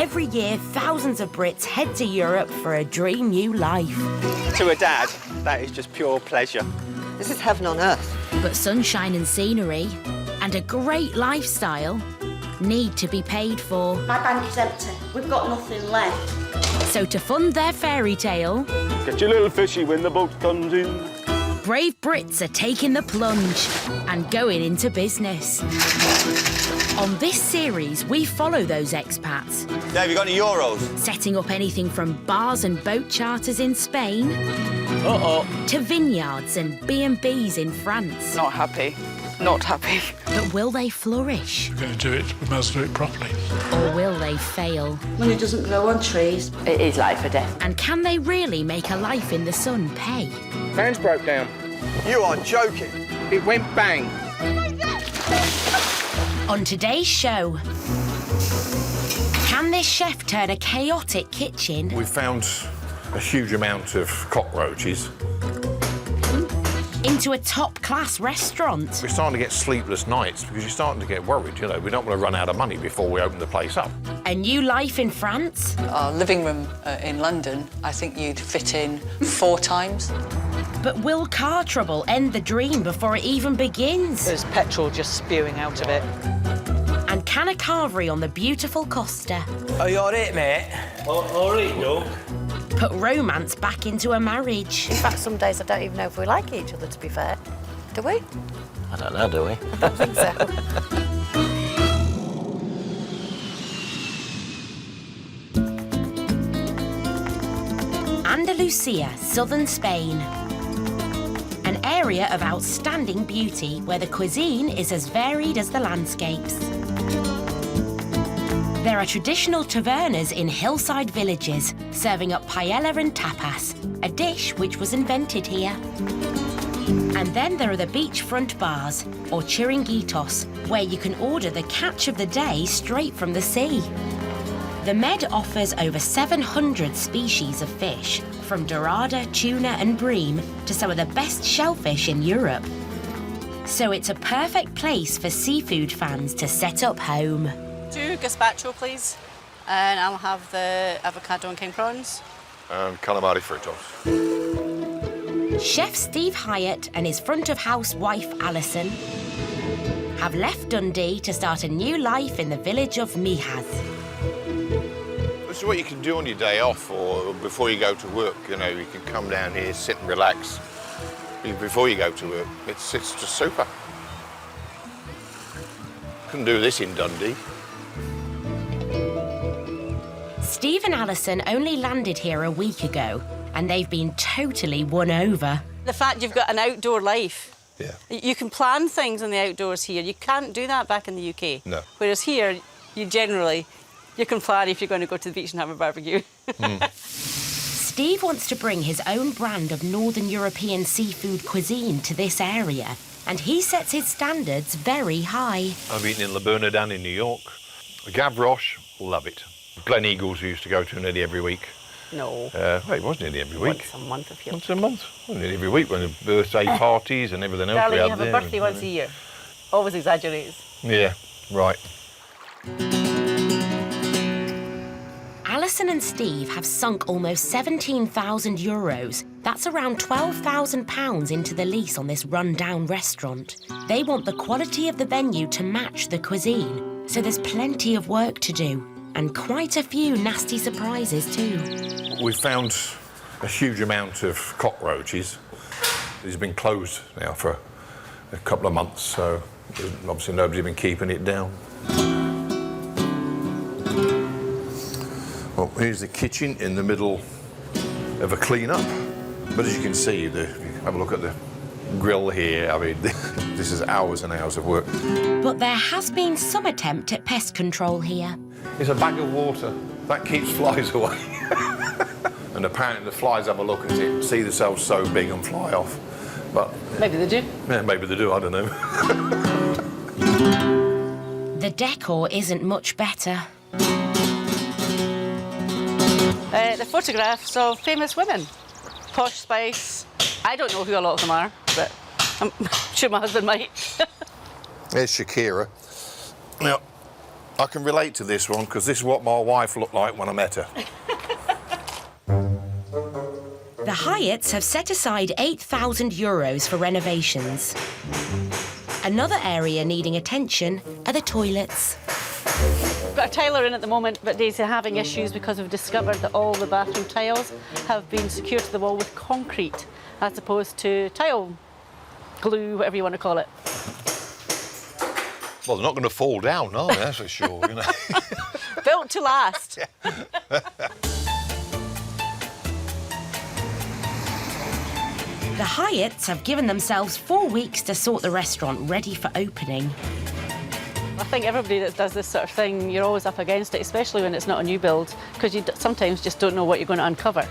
Every year, thousands of Brits head to Europe for a dream new life. To a dad, that is just pure pleasure. This is heaven on earth. But sunshine and scenery and a great lifestyle need to be paid for. My bank is empty. We've got nothing left. So to fund their fairy tale, Get your little fishy when the boat comes in. brave Brits are taking the plunge and going into business. On this series, we follow those expats, Dave, you got any euros? setting up anything from bars and boat charters in Spain to vineyards and B&Bs in France. Not happy. Not happy. But will they flourish? We're going to do it, we must do it properly. Or will they fail? Money doesn't grow on trees. It is life or death. And can they really make a life in the sun pay? Fans broke down. You are joking. It went bang. On today's show, can this chef turn a chaotic kitchen We found a huge amount of cockroaches. into a top-class restaurant? We're starting to get sleepless nights because you're starting to get worried, you know. We don't want to run out of money before we open the place up. A new life in France? Our living room in London, I think you'd fit in 4 times. But will car trouble end the dream before it even begins? There's petrol just spewing out of it. And can a carvery on the beautiful Costa Are you all right, mate? All right, no. put romance back into a marriage? In fact, some days I don't even know if we like each other, to be fair. Do we? I don't know, do we? I don't think so. Andalusia, southern Spain. An area of outstanding beauty where the cuisine is as varied as the landscapes. There are traditional tavernas in hillside villages serving up paella and tapas, a dish which was invented here. And then there are the beachfront bars, or chiringuitos, where you can order the catch of the day straight from the sea. The Med offers over 700 species of fish, from dorada, tuna and bream to some of the best shellfish in Europe. So it's a perfect place for seafood fans to set up home. 2 gazpacho, please. And I'll have the avocado and king prawns. And calamari fritos. Chef Steve Hyatt and his front-of-house wife, Alison, have left Dundee to start a new life in the village of Mijas. This is what you can do on your day off or before you go to work. You know, you can come down here, sit and relax before you go to work. It's just super. Couldn't do this in Dundee. Steve and Alison only landed here a week ago, and they've been totally won over. The fact you've got an outdoor life. Yeah. You can plan things in the outdoors here. You can't do that back in the UK. No. Whereas here, you can plan if you're going to go to the beach and have a barbecue. Steve wants to bring his own brand of Northern European seafood cuisine to this area, and he sets his standards very high. I've eaten in La Bernardin in New York. Gavroche, love it. Glen Eagles we used to go to nearly every week. No. Well, it was nearly every week. Once a month if you... Once a month. Well, nearly every week when the birthday parties and everything else Darling, we you had have there. a birthday once a year. Always exaggerates. Yeah, right. Alison and Steve have sunk almost 17,000 euros. That's around £12,000 into the lease on this run-down restaurant. They want the quality of the venue to match the cuisine, so there's plenty of work to do, and quite a few nasty surprises too. We found a huge amount of cockroaches. It's been closed now for a couple of months, so obviously nobody's been keeping it down. Well, here's the kitchen in the middle of a clean-up. But as you can see, have a look at the grill here. I mean, this is hours and hours of work. But there has been some attempt at pest control here. It's a bag of water. That keeps flies away. And apparently the flies have a look at it, see themselves so big and fly off. But Maybe they do. yeah, maybe they do, I don't know. The decor isn't much better. The photographs of famous women. Posh Spice. I don't know who a lot of them are, but I'm sure my husband might. There's Shakira. Now, I can relate to this one because this is what my wife looked like when I met her. The Hyatts have set aside €8,000 for renovations. Another area needing attention are the toilets. We've got a tiler in at the moment, but Daisy having issues because we've discovered that all the bathroom tiles have been secured to the wall with concrete as opposed to tile glue, whatever you want to call it. Well, they're not going to fall down, are they? That's for sure, you know. Built to last. The Hyatts have given themselves 4 weeks to sort the restaurant ready for opening. I think everybody that does this sort of thing, you're always up against it, especially when it's not a new build, because you sometimes just don't know what you're going to uncover.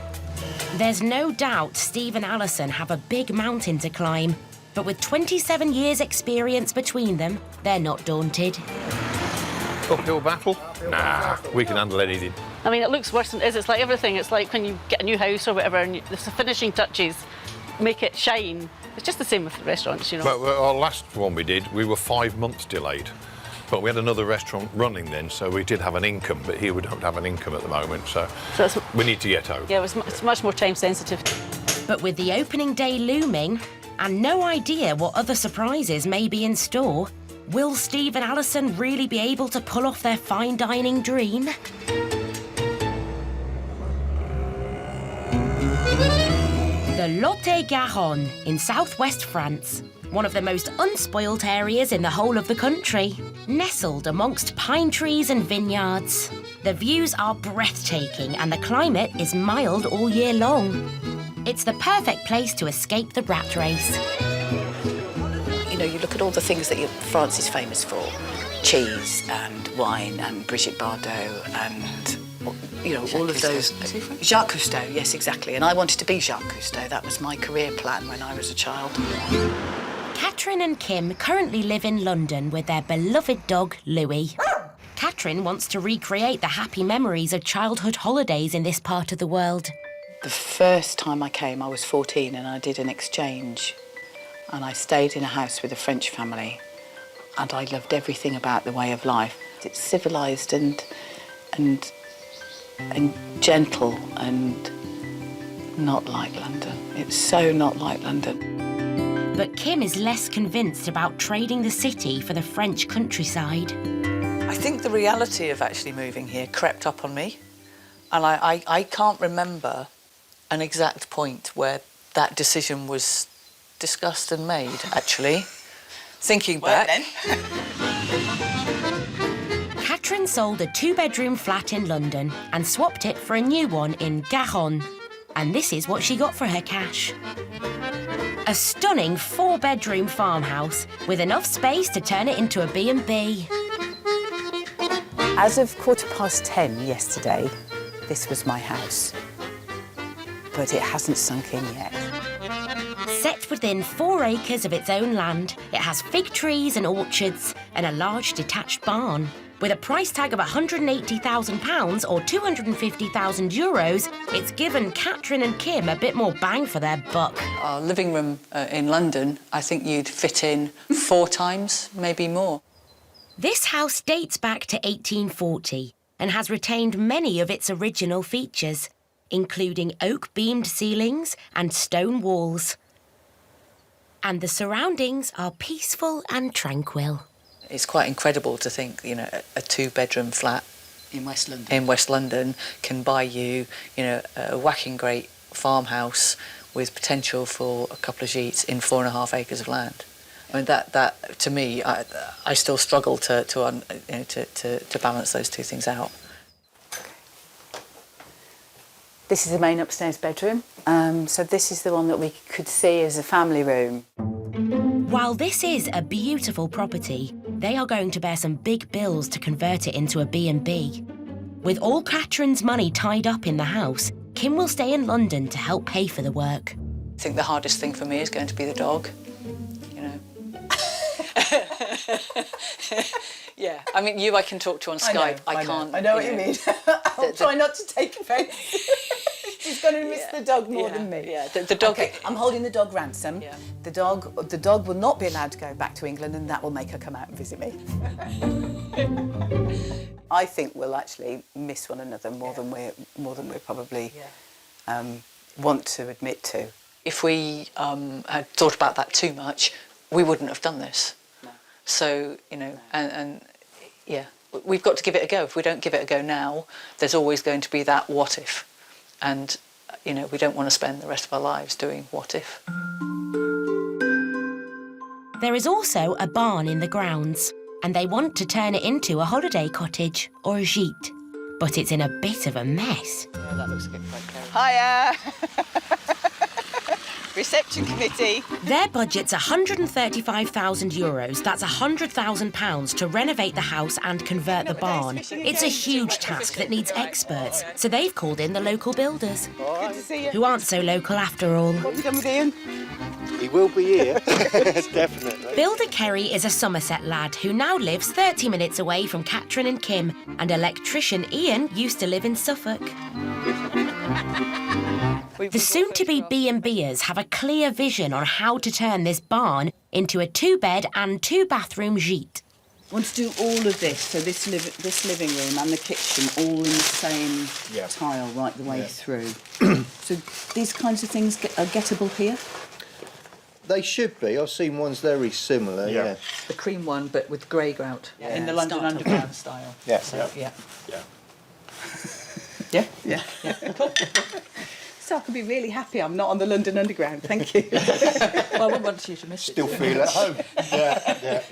There's no doubt Steve and Alison have a big mountain to climb, but with 27 years' experience between them, they're not daunted. Uphill battle? Nah, we can handle anything. I mean, it looks worse than it is. It's like everything. It's like when you get a new house or whatever, and the finishing touches make it shine. It's just the same with the restaurants, you know. But our last one we did, we were 5 months delayed. But we had another restaurant running then, so we did have an income, but here we don't have an income at the moment, so we need to get home. Yeah, it's much more time sensitive. But with the opening day looming and no idea what other surprises may be in store, will Steve and Alison really be able to pull off their fine dining dream? The Lot-et-Garonne in southwest France, one of the most unspoilt areas in the whole of the country, nestled amongst pine trees and vineyards. The views are breathtaking and the climate is mild all year long. It's the perfect place to escape the rat race. You know, you look at all the things that France is famous for. Cheese and wine and Brigitte Bardot and, you know, all of those. Jacques Cousteau, yes, exactly. And I wanted to be Jacques Cousteau. That was my career plan when I was a child. Catherine and Kim currently live in London with their beloved dog, Louis. Catherine wants to recreate the happy memories of childhood holidays in this part of the world. The first time I came, I was 14 and I did an exchange. And I stayed in a house with a French family. And I loved everything about the way of life. It's civilised and gentle and not like London. It's so not like London. But Kim is less convinced about trading the city for the French countryside. I think the reality of actually moving here crept up on me. And I can't remember an exact point where that decision was discussed and made, actually. Thinking back. Catherine sold a 2-bedroom flat in London and swapped it for a new one in Garonne. And this is what she got for her cash. A stunning 4-bedroom farmhouse with enough space to turn it into a B&B. As of 10:15 yesterday, this was my house. But it hasn't sunk in yet. Set within 4 acres of its own land, it has fig trees and orchards and a large detached barn. With a price tag of £180,000 or €250,000, it's given Catherine and Kim a bit more bang for their buck. Our living room in London, I think you'd fit in 4 times, maybe more. This house dates back to 1840 and has retained many of its original features, including oak-beamed ceilings and stone walls. And the surroundings are peaceful and tranquil. It's quite incredible to think, you know, a 2-bedroom flat in West London can buy you, you know, a whacking great farmhouse with potential for a couple of sheets in 4.5 acres of land. I mean, that to me, I still struggle to balance those two things out. This is the main upstairs bedroom. So this is the one that we could see as a family room. While this is a beautiful property, they are going to bear some big bills to convert it into a B&B. With all Catherine's money tied up in the house, Kim will stay in London to help pay for the work. I think the hardest thing for me is going to be the dog, you know. Yeah, I mean, you I can talk to on Skype. I can't. I know what you mean. I'll try not to take offence. She's going to miss the dog more than me. Yeah, the dog... Okay, I'm holding the dog ransom. Yeah. The dog will not be allowed to go back to England, and that will make her come out and visit me. I think we'll actually miss one another more than we probably want to admit to. If we had thought about that too much, we wouldn't have done this. No. So, you know, and yeah, we've got to give it a go. If we don't give it a go now, there's always going to be that what if. And, you know, we don't want to spend the rest of our lives doing what if. There is also a barn in the grounds, and they want to turn it into a holiday cottage or a gîte. But it's in a bit of a mess. Yeah, that looks a bit quite scary. Hiya! Reception committee. Their budget's €135,000. That's £100,000 to renovate the house and convert the barn. It's a huge task that needs experts, so they've called in the local builders. Good to see you. Who aren't so local after all. What have you done with Ian? He will be here, definitely. Builder Kerry is a Somerset lad who now lives 30 minutes away from Catherine and Kim, and electrician Ian used to live in Suffolk. The soon-to-be B&Bers have a clear vision on how to turn this barn into a 2-bed and 2-bathroom gîte. I want to do all of this, so this living room and the kitchen all in the same tile right the way through. So these kinds of things are gettable here? They should be. I've seen ones very similar, yeah. The cream one, but with grey grout. Yeah. In the London Underground style. Yeah. So, yeah. Yeah? Yeah. Cool. So I can be really happy I'm not on the London Underground, thank you. Well, I wouldn't want you to miss it. Still feel at home. Yeah.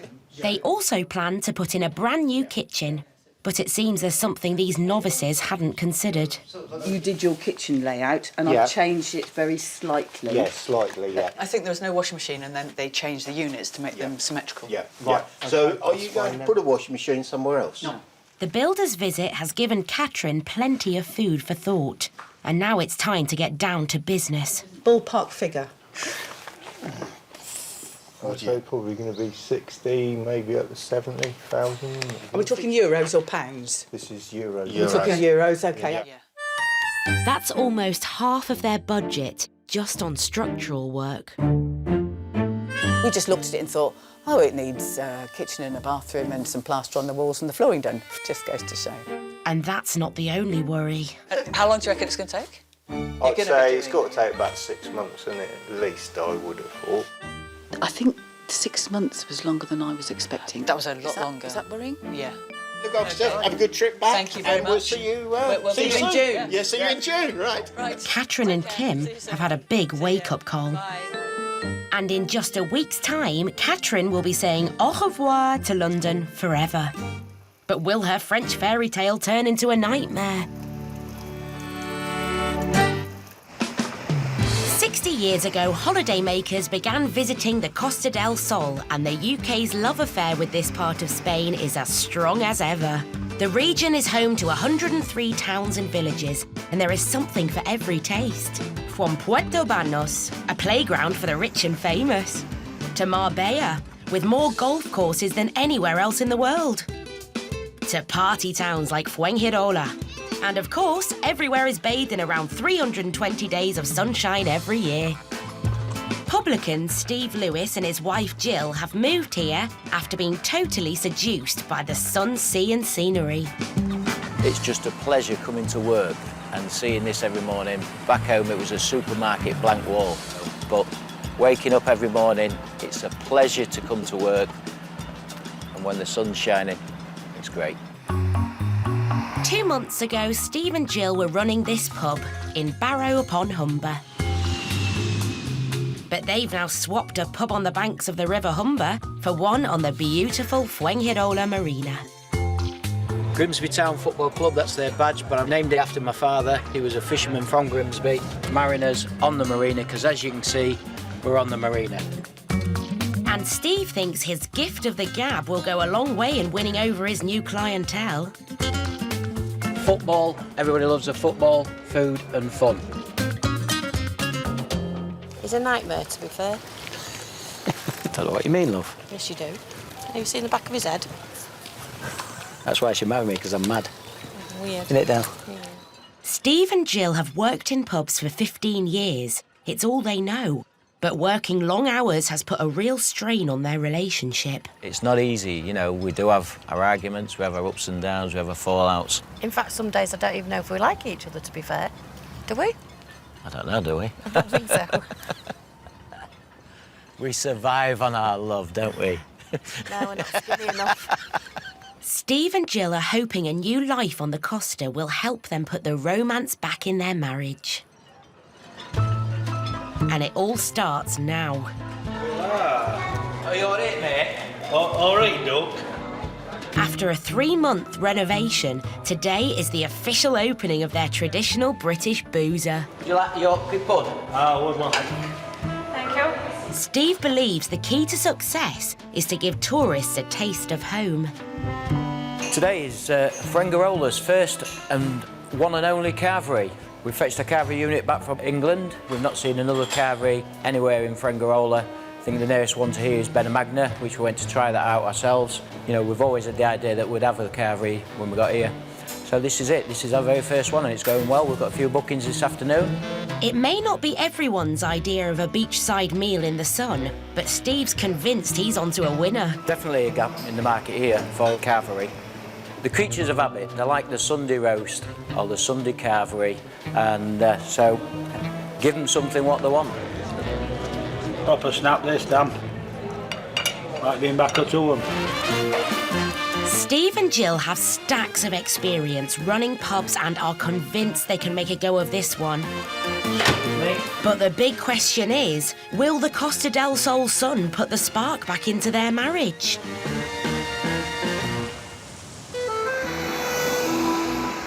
They also plan to put in a brand new kitchen, but it seems there's something these novices hadn't considered. You did your kitchen layout and I've changed it very slightly. Yeah, slightly, yeah. I think there was no washing machine and then they changed the units to make them symmetrical. Yeah, right. So are you going to put a washing machine somewhere else? No. The builder's visit has given Catherine plenty of food for thought, and now it's time to get down to business. Ballpark figure. I'd say probably going to be 60, maybe up to 70,000. Are we talking euros or pounds? This is euros. We're talking euros, OK. Yeah. That's almost half of their budget just on structural work. We just looked at it and thought, oh, it needs a kitchen and a bathroom and some plaster on the walls and the flooring done. Just goes to show. And that's not the only worry. How long do you reckon it's going to take? I'd say it's got to take about 6 months, isn't it? At least, I would have thought. I think 6 months was longer than I was expecting. That was a lot longer. Is that worrying? Yeah. Look after have a good trip back. Thank you very and we'll much. see you, We'll see see you you in soon. June. Yeah, see you in June, right. Catherine and Kim have had a big wake-up call. Bye. And in just a week's time, Catherine will be saying au revoir to London forever. But will her French fairy tale turn into a nightmare? 60 years ago, holidaymakers began visiting the Costa del Sol, and the UK's love affair with this part of Spain is as strong as ever. The region is home to 103 towns and villages, and there is something for every taste. From Puerto Banos, a playground for the rich and famous, to Marbella, with more golf courses than anywhere else in the world, to party towns like Fuengirola. And of course, everywhere is bathed in around 320 days of sunshine every year. Publican Steve Lewis and his wife Jill have moved here after being totally seduced by the sun, sea and scenery. It's just a pleasure coming to work and seeing this every morning. Back home it was a supermarket blank wall, but waking up every morning, it's a pleasure to come to work, and when the sun's shining, it's great. 2 months ago, Steve and Jill were running this pub in Barrow upon Humber. But they've now swapped a pub on the banks of the River Humber for one on the beautiful Fuengirola Marina. Grimsby Town Football Club, that's their badge, but I've named it after my father. He was a fisherman from Grimsby. Mariners on the marina, because as you can see, we're on the marina. And Steve thinks his gift of the gab will go a long way in winning over his new clientele. Football, everybody loves a football, food and fun. He's a nightmare, to be fair. I don't know what you mean, love. Yes, you do. Have you seen the back of his head? That's why she married me, because I'm mad. Weird. Isn't it, Del? Yeah. Steve and Jill have worked in pubs for 15 years. It's all they know. But working long hours has put a real strain on their relationship. It's not easy, you know, we do have our arguments, we have our ups and downs, we have our fallouts. In fact, some days I don't even know if we like each other, to be fair. Do we? I don't know, do we? I don't think so. We survive on our love, don't we? No, we're not skinny enough. Steve and Jill are hoping a new life on the Costa will help them put the romance back in their marriage. And it all starts now. Are you all right, mate? All right, Doc. After a 3-month renovation, today is the official opening of their traditional British boozer. Do you like the Yorkshire pud? Would one. Thank you. Steve believes the key to success is to give tourists a taste of home. Today is Frengarola's first and one and only carvery. We fetched a carvery unit back from England. We've not seen another carvery anywhere in Frengarola. I think the nearest one to here is Benamagna, which we went to try that out ourselves. You know, we've always had the idea that we'd have a carvery when we got here. So this is it. This is our very first one and it's going well. We've got a few bookings this afternoon. It may not be everyone's idea of a beachside meal in the sun, but Steve's convinced he's onto a winner. Definitely a gap in the market here for carvery. The creatures of habit, they like the Sunday roast or the Sunday carvery, and so give them something what they want. Proper snap this, damn. Like being back at home. Steve and Jill have stacks of experience running pubs and are convinced they can make a go of this one. But the big question is, will the Costa del Sol sun put the spark back into their marriage?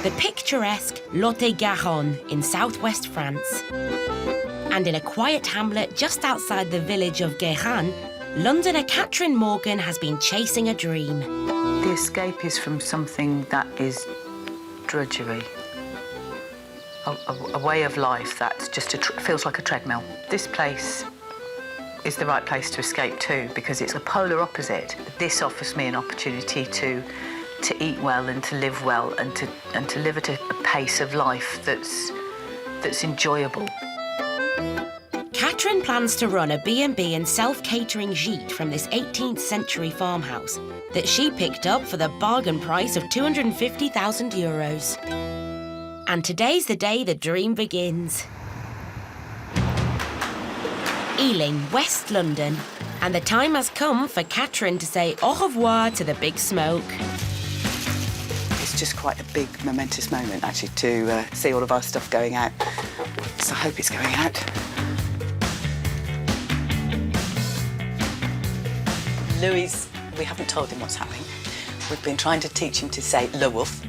The picturesque Lot-et-Garonne in southwest France. And in a quiet hamlet just outside the village of Guérin, Londoner Catherine Morgan has been chasing a dream. The escape is from something that is drudgery. A way of life that just feels like a treadmill. This place is the right place to escape to because it's a polar opposite. This offers me an opportunity to eat well and to live well and to live at a pace of life that's enjoyable. Catherine plans to run a B&B and self-catering gîte from this 18th century farmhouse that she picked up for the bargain price of €250,000. And today's the day the dream begins. Ealing, West London, and the time has come for Catherine to say au revoir to the big smoke. It's just quite a big, momentous moment, actually, to see all of our stuff going out. So I hope it's going out. Louis, we haven't told him what's happening. We've been trying to teach him to say Le Wolf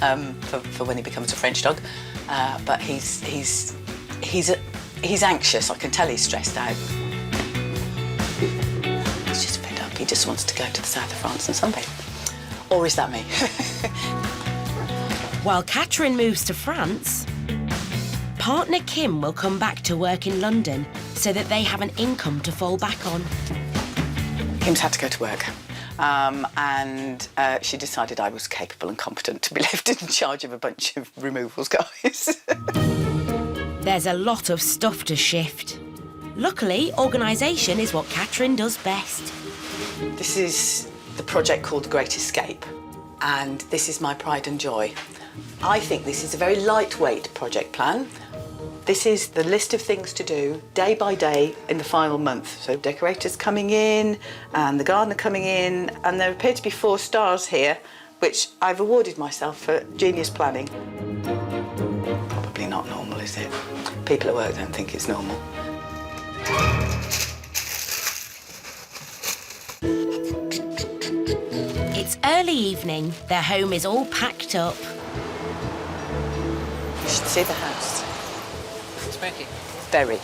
for when he becomes a French dog, but he's anxious. I can tell he's stressed out. He's just fed up. He just wants to go to the south of France and sunbathe. Or is that me? While Catherine moves to France, partner Kim will come back to work in London so that they have an income to fall back on. Kim's had to go to work, and she decided I was capable and competent to be left in charge of a bunch of removals guys. There's a lot of stuff to shift. Luckily, organisation is what Catherine does best. This is the project called The Great Escape, and this is my pride and joy. I think this is a very lightweight project plan. This is the list of things to do day by day in the final month. So decorators coming in and the gardener coming in, and there appear to be 4 stars here, which I've awarded myself for genius planning. Probably not normal, is it? People at work don't think it's normal. It's early evening, their home is all packed up. You should see the house. Smoky. Very,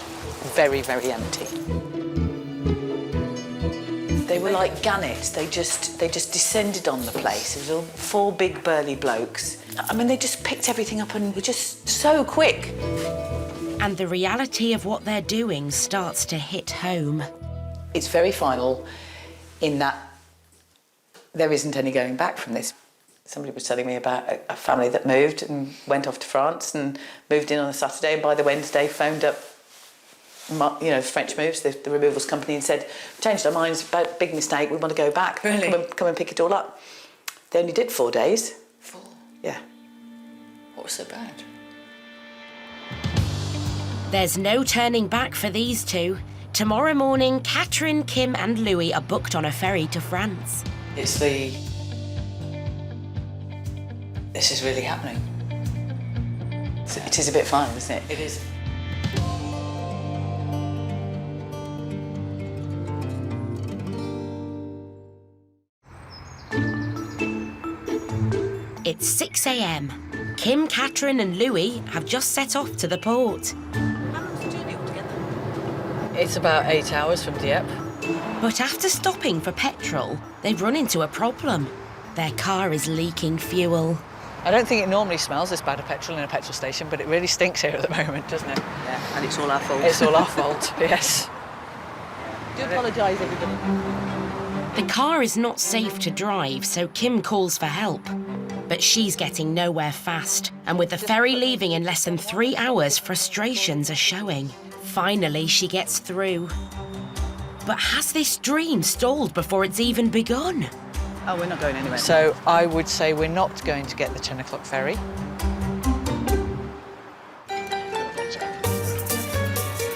very, very empty. They were like gannets. They just descended on the place. It was all 4 big burly blokes. I mean, they just picked everything up and were just so quick. And the reality of what they're doing starts to hit home. It's very final in that there isn't any going back from this. Somebody was telling me about a family that moved and went off to France and moved in on a Saturday, and by the Wednesday phoned up, French Moves, the removals company, and said, changed our minds, about big mistake, we want to go back. Really? Come and pick it all up. They only did 4 days. 4? Yeah. What was so bad? There's no turning back for these two. Tomorrow morning, Catherine, Kim and Louis are booked on a ferry to France. This is really happening. It is a bit fun, isn't it? It is. It's 6 a.m. Kim, Catherine and Louis have just set off to the port. How long's the journey altogether? It's about 8 hours from Dieppe. But after stopping for petrol, they've run into a problem. Their car is leaking fuel. I don't think it normally smells this bad of petrol in a petrol station, but it really stinks here at the moment, doesn't it? Yeah, and it's all our fault. It's all our fault, yes. Do apologise, everybody. The car is not safe to drive, so Kim calls for help. But she's getting nowhere fast, and with the ferry leaving in less than 3 hours, frustrations are showing. Finally, she gets through. But has this dream stalled before it's even begun? Oh, we're not going anywhere. So I would say we're not going to get the 10 o'clock ferry.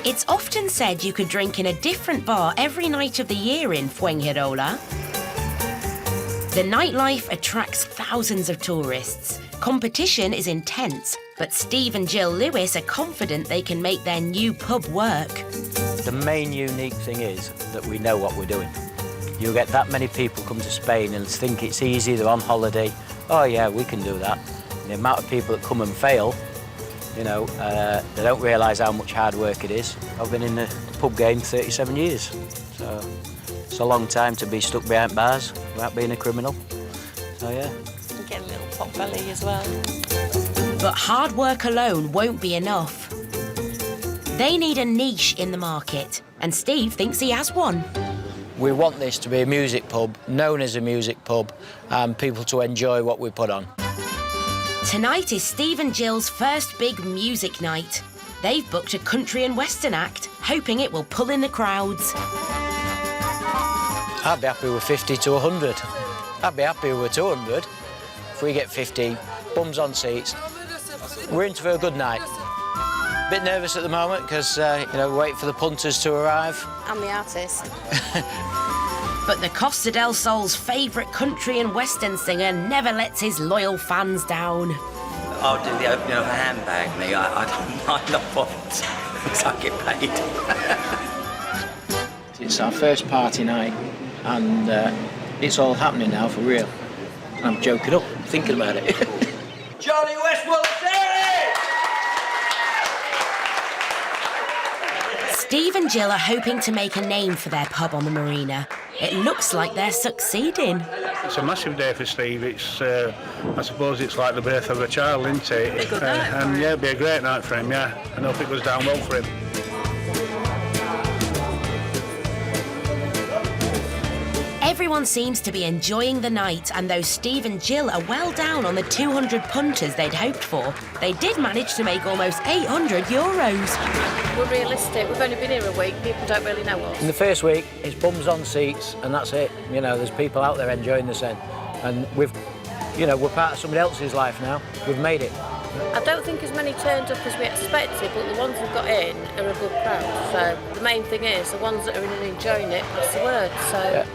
It's often said you could drink in a different bar every night of the year in Fuengirola. The nightlife attracts thousands of tourists. Competition is intense, but Steve and Jill Lewis are confident they can make their new pub work. The main unique thing is that we know what we're doing. You get that many people come to Spain and think it's easy, they're on holiday. Oh yeah, we can do that. And the amount of people that come and fail, they don't realise how much hard work it is. I've been in the pub game 37 years, so it's a long time to be stuck behind bars without being a criminal. So yeah. You get a little pot belly as well. But hard work alone won't be enough. They need a niche in the market, and Steve thinks he has one. We want this to be a music pub, known as a music pub, and people to enjoy what we put on. Tonight is Steve and Jill's first big music night. They've booked a country and western act, hoping it will pull in the crowds. I'd be happy with 50 to 100. I'd be happy with 200. If we get 50, bums on seats, we're in for a good night. Bit nervous at the moment because, we're waiting for the punters to arrive. I'm the artist. But the Costa del Sol's favourite country and western singer never lets his loyal fans down. I'll do the opening of a handbag, me. I'm not bothered because I get paid. It's our first party night and it's all happening now for real. I'm joking up, thinking about it. Johnny Westwood, Steve and Jill are hoping to make a name for their pub on the marina. It looks like they're succeeding. It's a massive day for Steve. It's, I suppose it's like the birth of a child, isn't it? It'd be a good night for him. Yeah, it'd be a great night for him, yeah. I hope it goes down well for him. Everyone seems to be enjoying the night, and though Steve and Jill are well down on the 200 punters they'd hoped for, they did manage to make almost €800. We're realistic. We've only been here a week. People don't really know us. In the first week, it's bums on seats, and that's it. There's people out there enjoying the scene. And we're part of somebody else's life now. We've made it. I don't think as many turned up as we expected, but the ones we've got in are a good crowd. So the main thing is the ones that are in and enjoying it, pass the word. So. Yeah.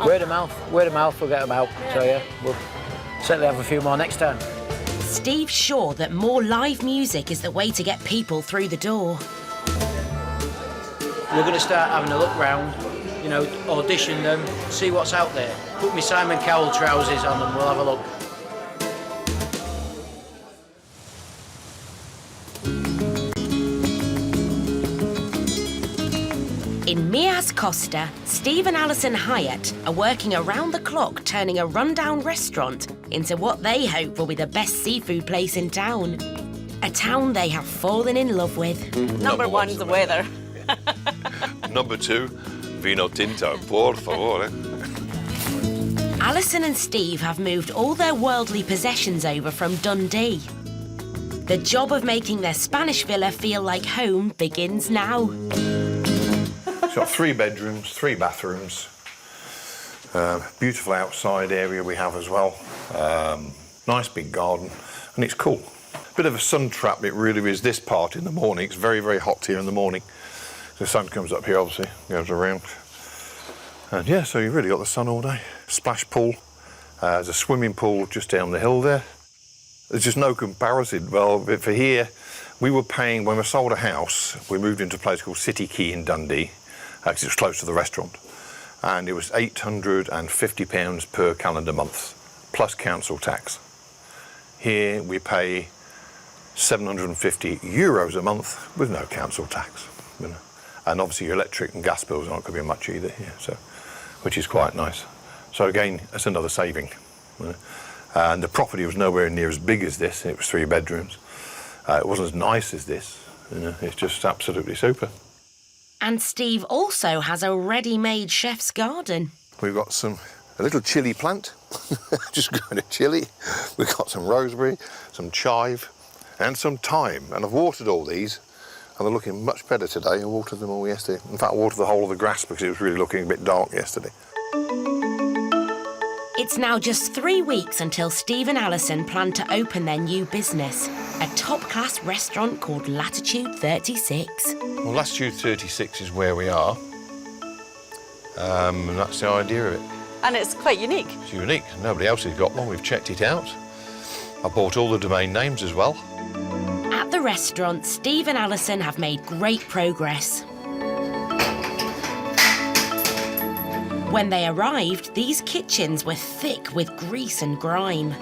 Word of mouth will get them out. Yeah. So yeah, we'll certainly have a few more next time. Steve's sure that more live music is the way to get people through the door. We're going to start having a look round, audition them, see what's out there. Put me Simon Cowell trousers on and we'll have a look. In Mias Costa, Steve and Alison Hyatt are working around the clock turning a rundown restaurant into what they hope will be the best seafood place in town. A town they have fallen in love with. Number one is the weather. Number two, vino tinto, por favor. Alison and Steve have moved all their worldly possessions over from Dundee. The job of making their Spanish villa feel like home begins now. It's got 3 bedrooms, 3 bathrooms. Beautiful outside area we have as well. Nice big garden, and it's cool. Bit of a sun trap, it really is, this part in the morning. It's very, very hot here in the morning. The sun comes up here, obviously, goes around. And yeah, so you've really got the sun all day. Splash pool. There's a swimming pool just down the hill there. There's just no comparison. Well, for here, we were paying, when we sold a house, we moved into a place called City Quay in Dundee, because it was close to the restaurant. And it was £850 per calendar month, plus council tax. Here we pay €750 a month with no council tax. You know. And obviously your electric and gas bills aren't going to be much either here, so, which is quite nice. So again, that's another saving. You know. And the property was nowhere near as big as this. It was 3 bedrooms. It wasn't as nice as this. You know. It's just absolutely super. And Steve also has a ready-made chef's garden. We've got a little chilli plant, just growing a chilli. We've got some rosemary, some chive, and some thyme. And I've watered all these, and they're looking much better today. I watered them all yesterday. In fact, I watered the whole of the grass because it was really looking a bit dark yesterday. It's now just 3 weeks until Steve and Alison plan to open their new business, a top-class restaurant called Latitude 36. Well, Latitude 36 is where we are, and that's the idea of it. And it's quite unique. It's unique. Nobody else has got one. We've checked it out. I bought all the domain names as well. At the restaurant, Steve and Alison have made great progress. When they arrived, these kitchens were thick with grease and grime.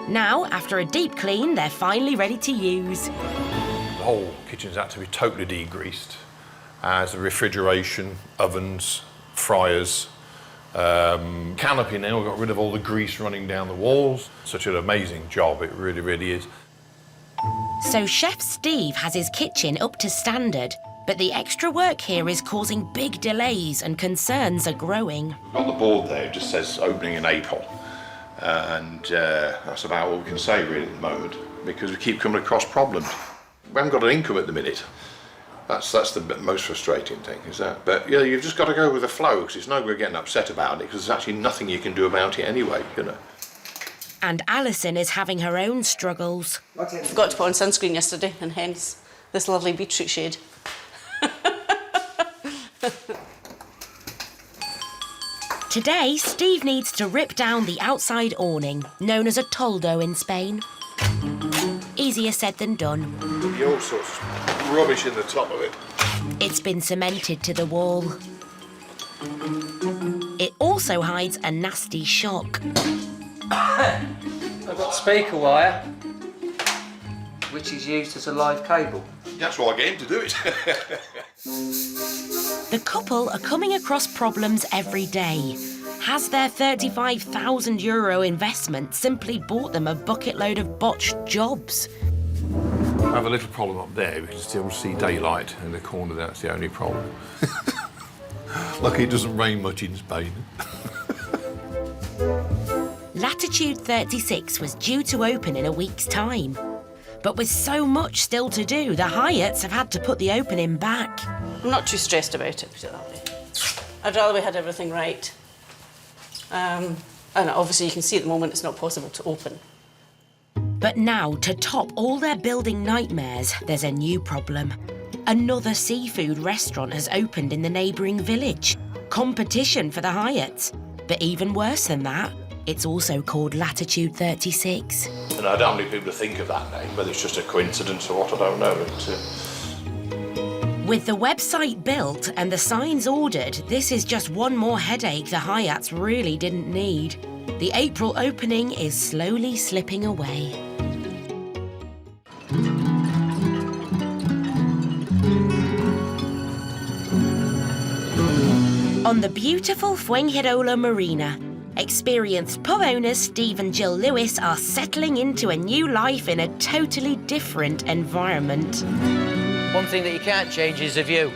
Now, after a deep clean, they're finally ready to use. The whole kitchen's had to be totally degreased, as the refrigeration, ovens, fryers, canopy now. We've got rid of all the grease running down the walls. Such an amazing job, it really, really is. So Chef Steve has his kitchen up to standard, but the extra work here is causing big delays and concerns are growing. We've got the board there, it just says opening in April. And that's about all we can say really at the moment, because we keep coming across problems. We haven't got an income at the minute. That's the most frustrating thing, is that. But yeah, you've just got to go with the flow, because it's no good getting upset about it, because there's actually nothing you can do about it anyway, you know. And Alison is having her own struggles. I forgot to put on sunscreen yesterday, and hence this lovely beetroot shade. Today, Steve needs to rip down the outside awning, known as a toldo in Spain. Easier said than done. There'll be all sorts of rubbish in the top of it. It's been cemented to the wall. It also hides a nasty shock. I've got speaker wire, which is used as a live cable. That's why I get him to do it. The couple are coming across problems every day. Has their €35,000 investment simply bought them a bucket load of botched jobs? I have a little problem up there. We can still see daylight in the corner. That's the only problem. Lucky it doesn't rain much in Spain. Latitude 36 was due to open in a week's time. But with so much still to do, the Hyatts have had to put the opening back. I'm not too stressed about it, put it that way. I'd rather we had everything right. And obviously you can see at the moment it's not possible to open. But now, to top all their building nightmares, there's a new problem. Another seafood restaurant has opened in the neighbouring village. Competition for the Hyatts. But even worse than that, it's also called Latitude 36. And I don't need people to think of that name, whether it's just a coincidence or what, I don't know. With the website built and the signs ordered, this is just one more headache the Hyatts really didn't need. The April opening is slowly slipping away. On the beautiful Fuengirola Marina, experienced pub owners Steve and Jill Lewis are settling into a new life in a totally different environment. One thing that you can't change is the view.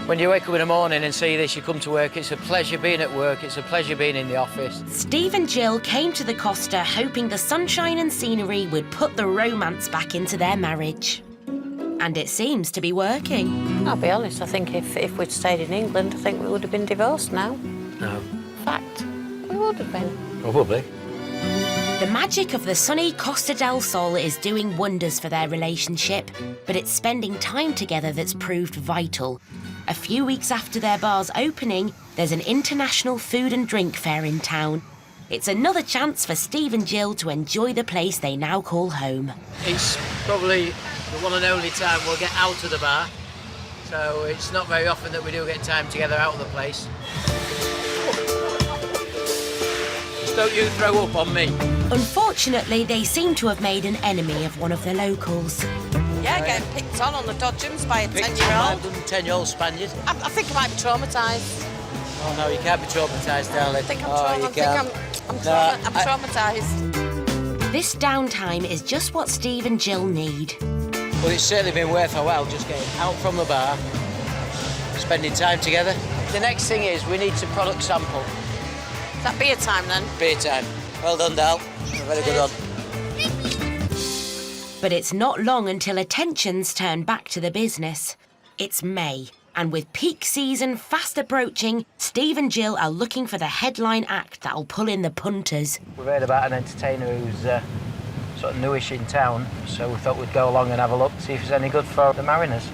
When you wake up in the morning and see this, you come to work, it's a pleasure being at work, it's a pleasure being in the office. Steve and Jill came to the Costa hoping the sunshine and scenery would put the romance back into their marriage. And it seems to be working. I'll be honest, I think if we'd stayed in England, I think we would have been divorced now. No. Fact, we would have been. Probably. The magic of the sunny Costa del Sol is doing wonders for their relationship, but it's spending time together that's proved vital. A few weeks after their bar's opening, there's an international food and drink fair in town. It's another chance for Steve and Jill to enjoy the place they now call home. It's probably the one and only time we'll get out of the bar, so it's not very often that we do get time together out of the place. Just don't you throw up on me. Unfortunately, they seem to have made an enemy of one of the locals. Yeah, getting picked on the dodgems by a Picked 10-year-old. by a 10-year-old Spaniard. I think I might be traumatised. Oh no, you can't be traumatised, darling. I think I'm traumatised. This downtime is just what Steve and Jill need. Well, it's certainly been worth a while just getting out from the bar, spending time together. The next thing is we need to product sample. Is that beer time then? Beer time. Well done, Dal. A very good one. But it's not long until attentions turn back to the business. It's May, and with peak season fast approaching, Steve and Jill are looking for the headline act that'll pull in the punters. We've heard about an entertainer who's sort of newish in town, so we thought we'd go along and have a look, see if it's any good for the mariners.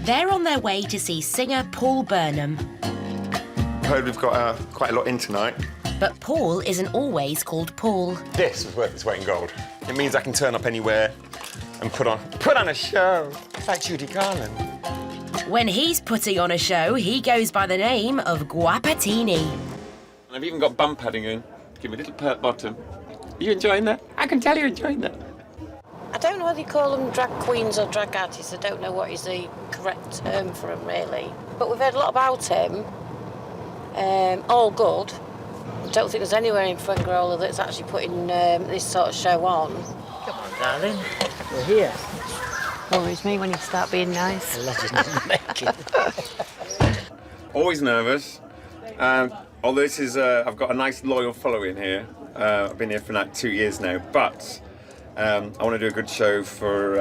They're on their way to see singer Paul Burnham. I heard we've got quite a lot in tonight. But Paul isn't always called Paul. This was worth its weight in gold. It means I can turn up anywhere and put on a show. It's like Judy Garland. When he's putting on a show, he goes by the name of Guapatini. And I've even got bum padding in. Give me a little pert bottom. Are you enjoying that? I can tell you're enjoying that. I don't know whether you call them drag queens or drag artists. I don't know what is the correct term for them, really. But we've heard a lot about him. All good. I don't think there's anywhere in Fuengirola that's actually putting this sort of show on. Come on, darling. We're here. Worries me when you start being nice. Legend in the making. Always nervous. Although this is, I've got a nice loyal following here. I've been here for like 2 years now, but I want to do a good show for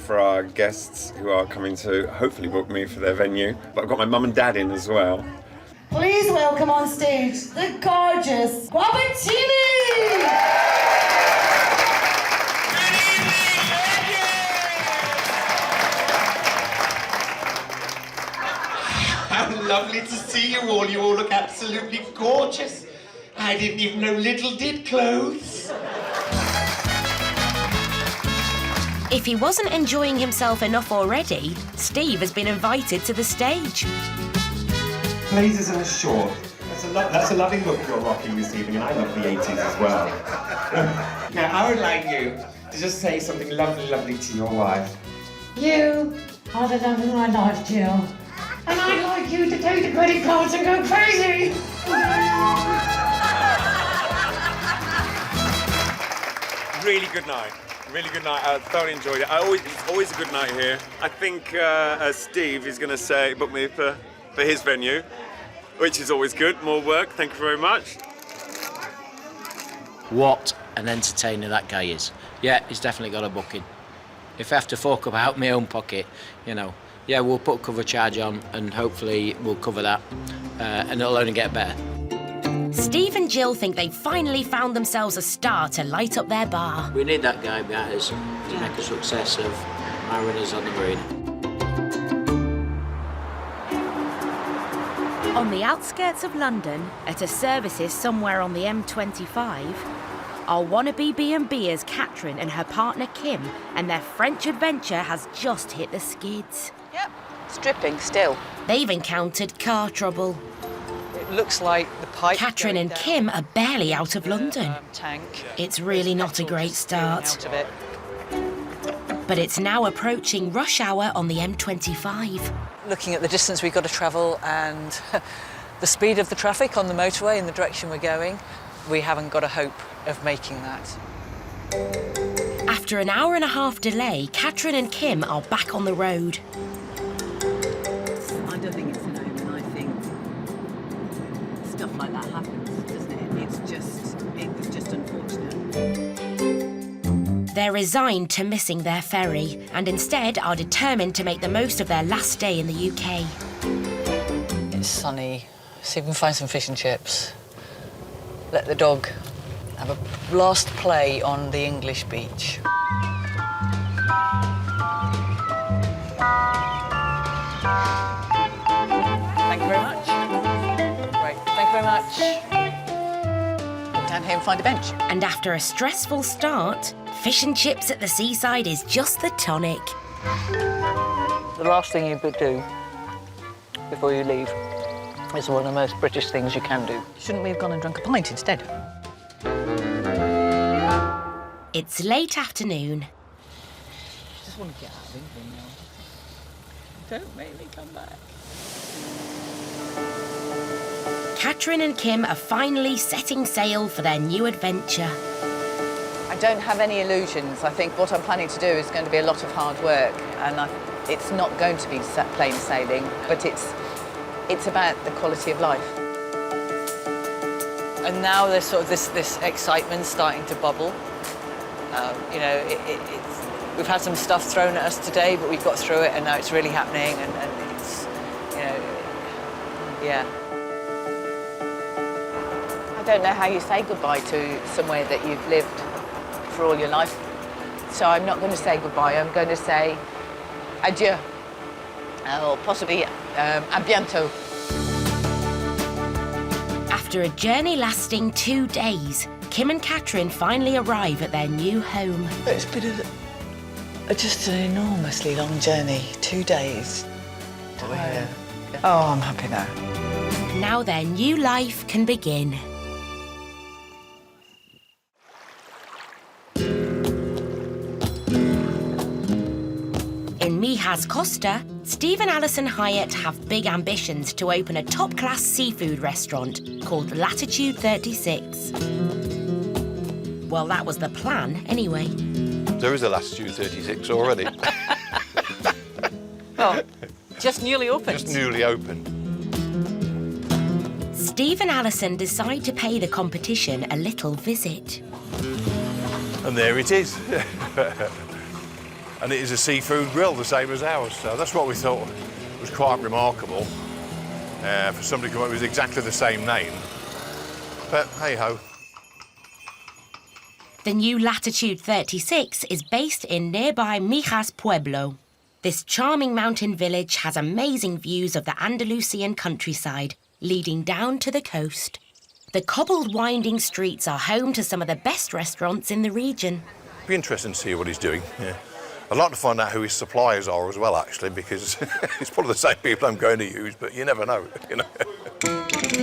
our guests who are coming to hopefully book me for their venue. But I've got my mum and dad in as well. Please welcome on stage the gorgeous Guapatini! How lovely to see you all. You all look absolutely gorgeous. I didn't even know Little did clothes. If he wasn't enjoying himself enough already, Steve has been invited to the stage. Blazers and a short. That's a lovely look you're rocking this evening, and I love the 80s as well. Now, I would like you to just say something lovely, lovely to your wife. You are the love of my life, Jill. And I'd like you to take the credit cards and go crazy! Really good night. Really good night. I thoroughly enjoyed it. It's always a good night here. I think Steve is going to book me for his venue, which is always good. More work. Thank you very much. What an entertainer that guy is. Yeah, he's definitely got a booking. If I have to fork up out my own pocket, yeah, we'll put a cover charge on and hopefully we'll cover that and it'll only get better. Steve and Jill think they've finally found themselves a star to light up their bar. We need that guy behind us to make a success of Mariners on the Marine. On the outskirts of London, at a services somewhere on the M25, our wannabe B&Bers Catherine and her partner Kim and their French adventure has just hit the skids. Yep, stripping still. They've encountered car trouble. It looks like the pipe. Catherine and Kim are barely out of London. Tank. It's really not a great start. Out of it. But it's now approaching rush hour on the M25. Looking at the distance we've got to travel and the speed of the traffic on the motorway in the direction we're going, we haven't got a hope of making that. After an hour and a half delay, Catherine and Kim are back on the road. They're resigned to missing their ferry and instead are determined to make the most of their last day in the UK. It's sunny. See if we can find some fish and chips. Let the dog have a last play on the English beach. Thank you very much. Great, thank you very much. Walk down here and find a bench. And after a stressful start, fish and chips at the seaside is just the tonic. The last thing you could do before you leave is one of the most British things you can do. Shouldn't we have gone and drunk a pint instead? It's late afternoon. I just want to get out of England now. Don't make me come back. Catherine and Kim are finally setting sail for their new adventure. I don't have any illusions. I think what I'm planning to do is going to be a lot of hard work, and it's not going to be plain sailing, but it's about the quality of life. And now there's sort of this excitement starting to bubble. You know, we've had some stuff thrown at us today, but we've got through it, and now it's really happening, and it's, you know, yeah. I don't know how you say goodbye to somewhere that you've lived for all your life. So I'm not going to say goodbye, I'm going to say adieu. Or possibly à bientôt. After a journey lasting 2 days, Kim and Catherine finally arrive at their new home. It's been just an enormously long journey, 2 days. Oh, I'm happy now. Now their new life can begin. In Mijas, Costa, Steve and Alison Hyatt have big ambitions to open a top-class seafood restaurant called Latitude 36. Well, that was the plan, anyway. There is a Latitude 36 already. Well, just newly opened. Just newly opened. Steve and Alison decide to pay the competition a little visit. And there it is. And it is a seafood grill, the same as ours. So that's what we thought was quite remarkable for somebody to come up with exactly the same name. But hey-ho. The new Latitude 36 is based in nearby Mijas Pueblo. This charming mountain village has amazing views of the Andalusian countryside, leading down to the coast. The cobbled winding streets are home to some of the best restaurants in the region. Be interesting to see what he's doing, yeah. I'd like to find out who his suppliers are as well, actually, because it's probably the same people I'm going to use, but you never know, you know.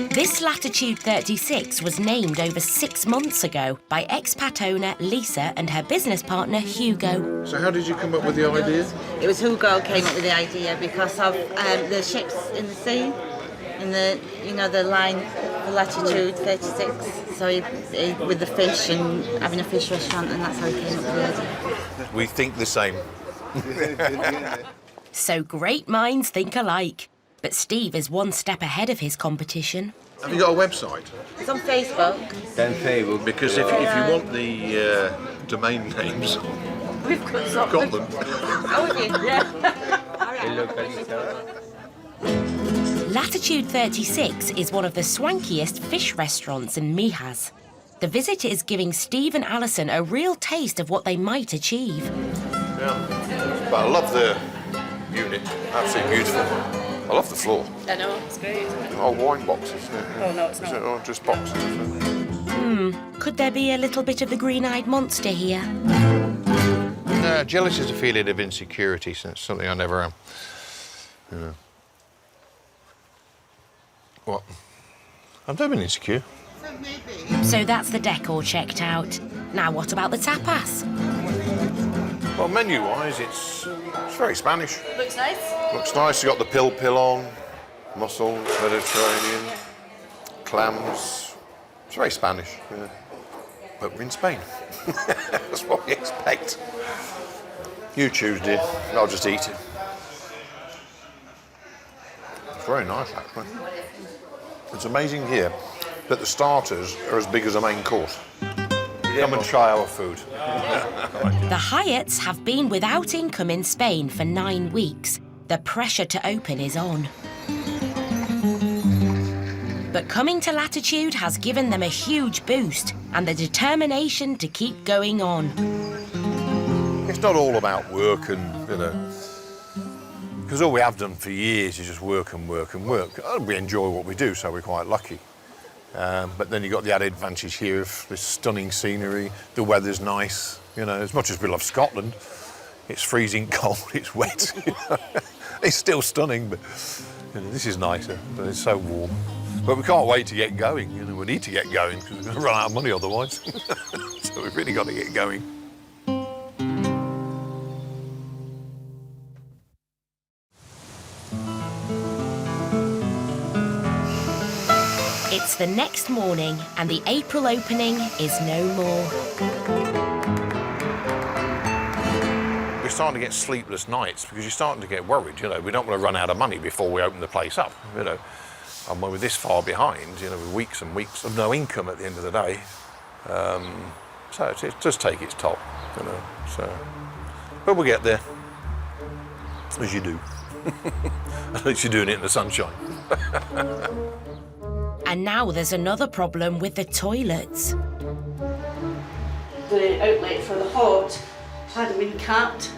This Latitude 36 was named over 6 months ago by expat owner Lisa and her business partner Hugo. So how did you come up with the idea? It was Hugo came up with the idea because of the ships in the sea, and the line, the Latitude 36. So he with the fish and having a fish restaurant, and that's how he came up with the idea. We think the same. So great minds think alike. But Steve is one step ahead of his competition. Have you got a website? It's on Facebook. Then Facebook. Because if you want the domain names, We've got them. Oh, have you? Yeah. Latitude 36 is one of the swankiest fish restaurants in Mijas. The visit is giving Steve and Alison a real taste of what they might achieve. Yeah. But I love the unit. Absolutely beautiful. I love the floor. I know, it's great. Oh, wine boxes. Yeah. Oh, no, it's not. Oh, just boxes. Could there be a little bit of the green-eyed monster here? No, jealous is a feeling of insecurity, so it's something I never am. Yeah. What? I've never been insecure. So that's the decor checked out. Now what about the tapas? Well, menu-wise, it's very Spanish. Looks nice. Looks nice. You got the pil on, mussels, Mediterranean, clams. It's very Spanish, yeah. But we're in Spain. That's what we expect. You choose, dear. I'll just eat it. It's very nice, actually. It's amazing here that the starters are as big as a main course. Come and try our food. The Hyatts have been without income in Spain for 9 weeks. The pressure to open is on. But coming to Latitude has given them a huge boost and the determination to keep going on. It's not all about work and, you know, because all we have done for years is just work and work and work. We enjoy what we do, so we're quite lucky. But then you've got the added advantage here of this stunning scenery, the weather's nice, you know, as much as we love Scotland, it's freezing cold, it's wet, you know. It's still stunning, but you know, this is nicer, but it's so warm. But we can't wait to get going, you know, we need to get going because we're going to run out of money otherwise. So we've really got to get going. It's the next morning and the April opening is no more. We're starting to get sleepless nights because you're starting to get worried, you know. We don't want to run out of money before we open the place up, you know. And when we're this far behind, you know, with weeks and weeks of no income at the end of the day, so it does take its toll, you know. So, but we'll get there, as you do. At least you're doing it in the sunshine. And now there's another problem with the toilets. The outlet for the hot hadn't been capped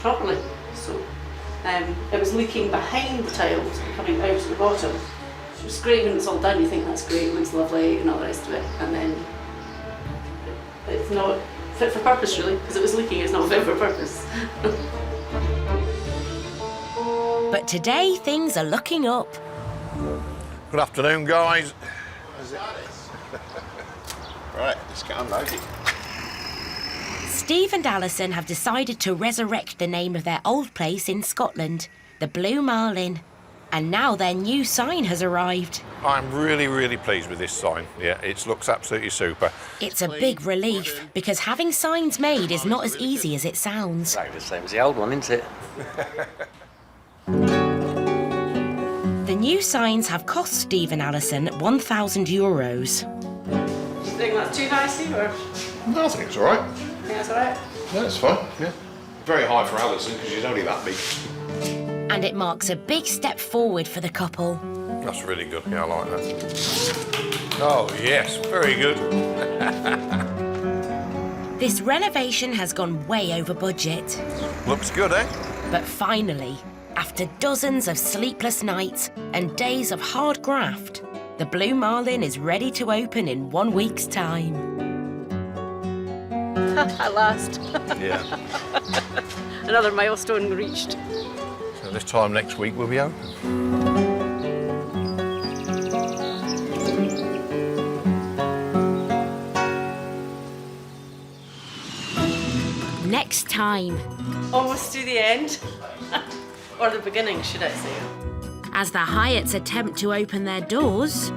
properly, so it was leaking behind the tiles coming out of the bottom. It was great when it's all done, you think that's great, looks lovely and all the rest of it, and then it's not fit for purpose really, because it was leaking, it's not fit for purpose. But today things are looking up. Good afternoon, guys. Right, let's get unloaded. Steve and Alison have decided to resurrect the name of their old place in Scotland, the Blue Marlin. And now their new sign has arrived. I'm really, really pleased with this sign. Yeah, it looks absolutely super. It's a big relief, because having signs made is not as easy as it sounds. Exactly the same as the old one, isn't it? The new signs have cost Steve and Alison €1,000. Do you think that's too high, Steve, or? No, I think it's all right. I think that's all right? Yeah, it's fine, yeah. Very high for Alison, because she's only that big. And it marks a big step forward for the couple. That's really good, yeah, I like that. Oh, yes, very good. This renovation has gone way over budget. Looks good, eh? But finally, after dozens of sleepless nights and days of hard graft, the Blue Marlin is ready to open in 1 week's time. At last. Yeah. Another milestone reached. So this time next week we'll be open. Next time. Almost to the end. Or the beginning, should I say. As the Hyatts attempt to open their doors,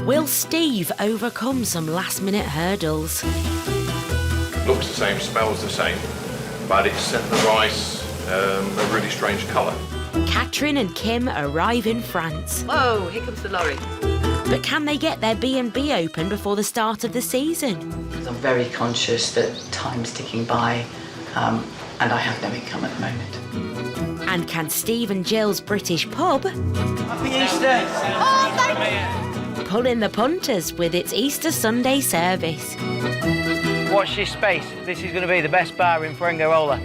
will Steve overcome some last-minute hurdles? Looks the same, smells the same, but it's sent the rice a really strange colour. Catherine and Kim arrive in France. Whoa, here comes the lorry. But can they get their B&B open before the start of the season? I'm very conscious that time's ticking by, and I have no income at the moment. And can Steve and Jill's British pub Happy Easter! Oh, pull in the punters with its Easter Sunday service? Watch this space. This is going to be the best bar in Fuengirola.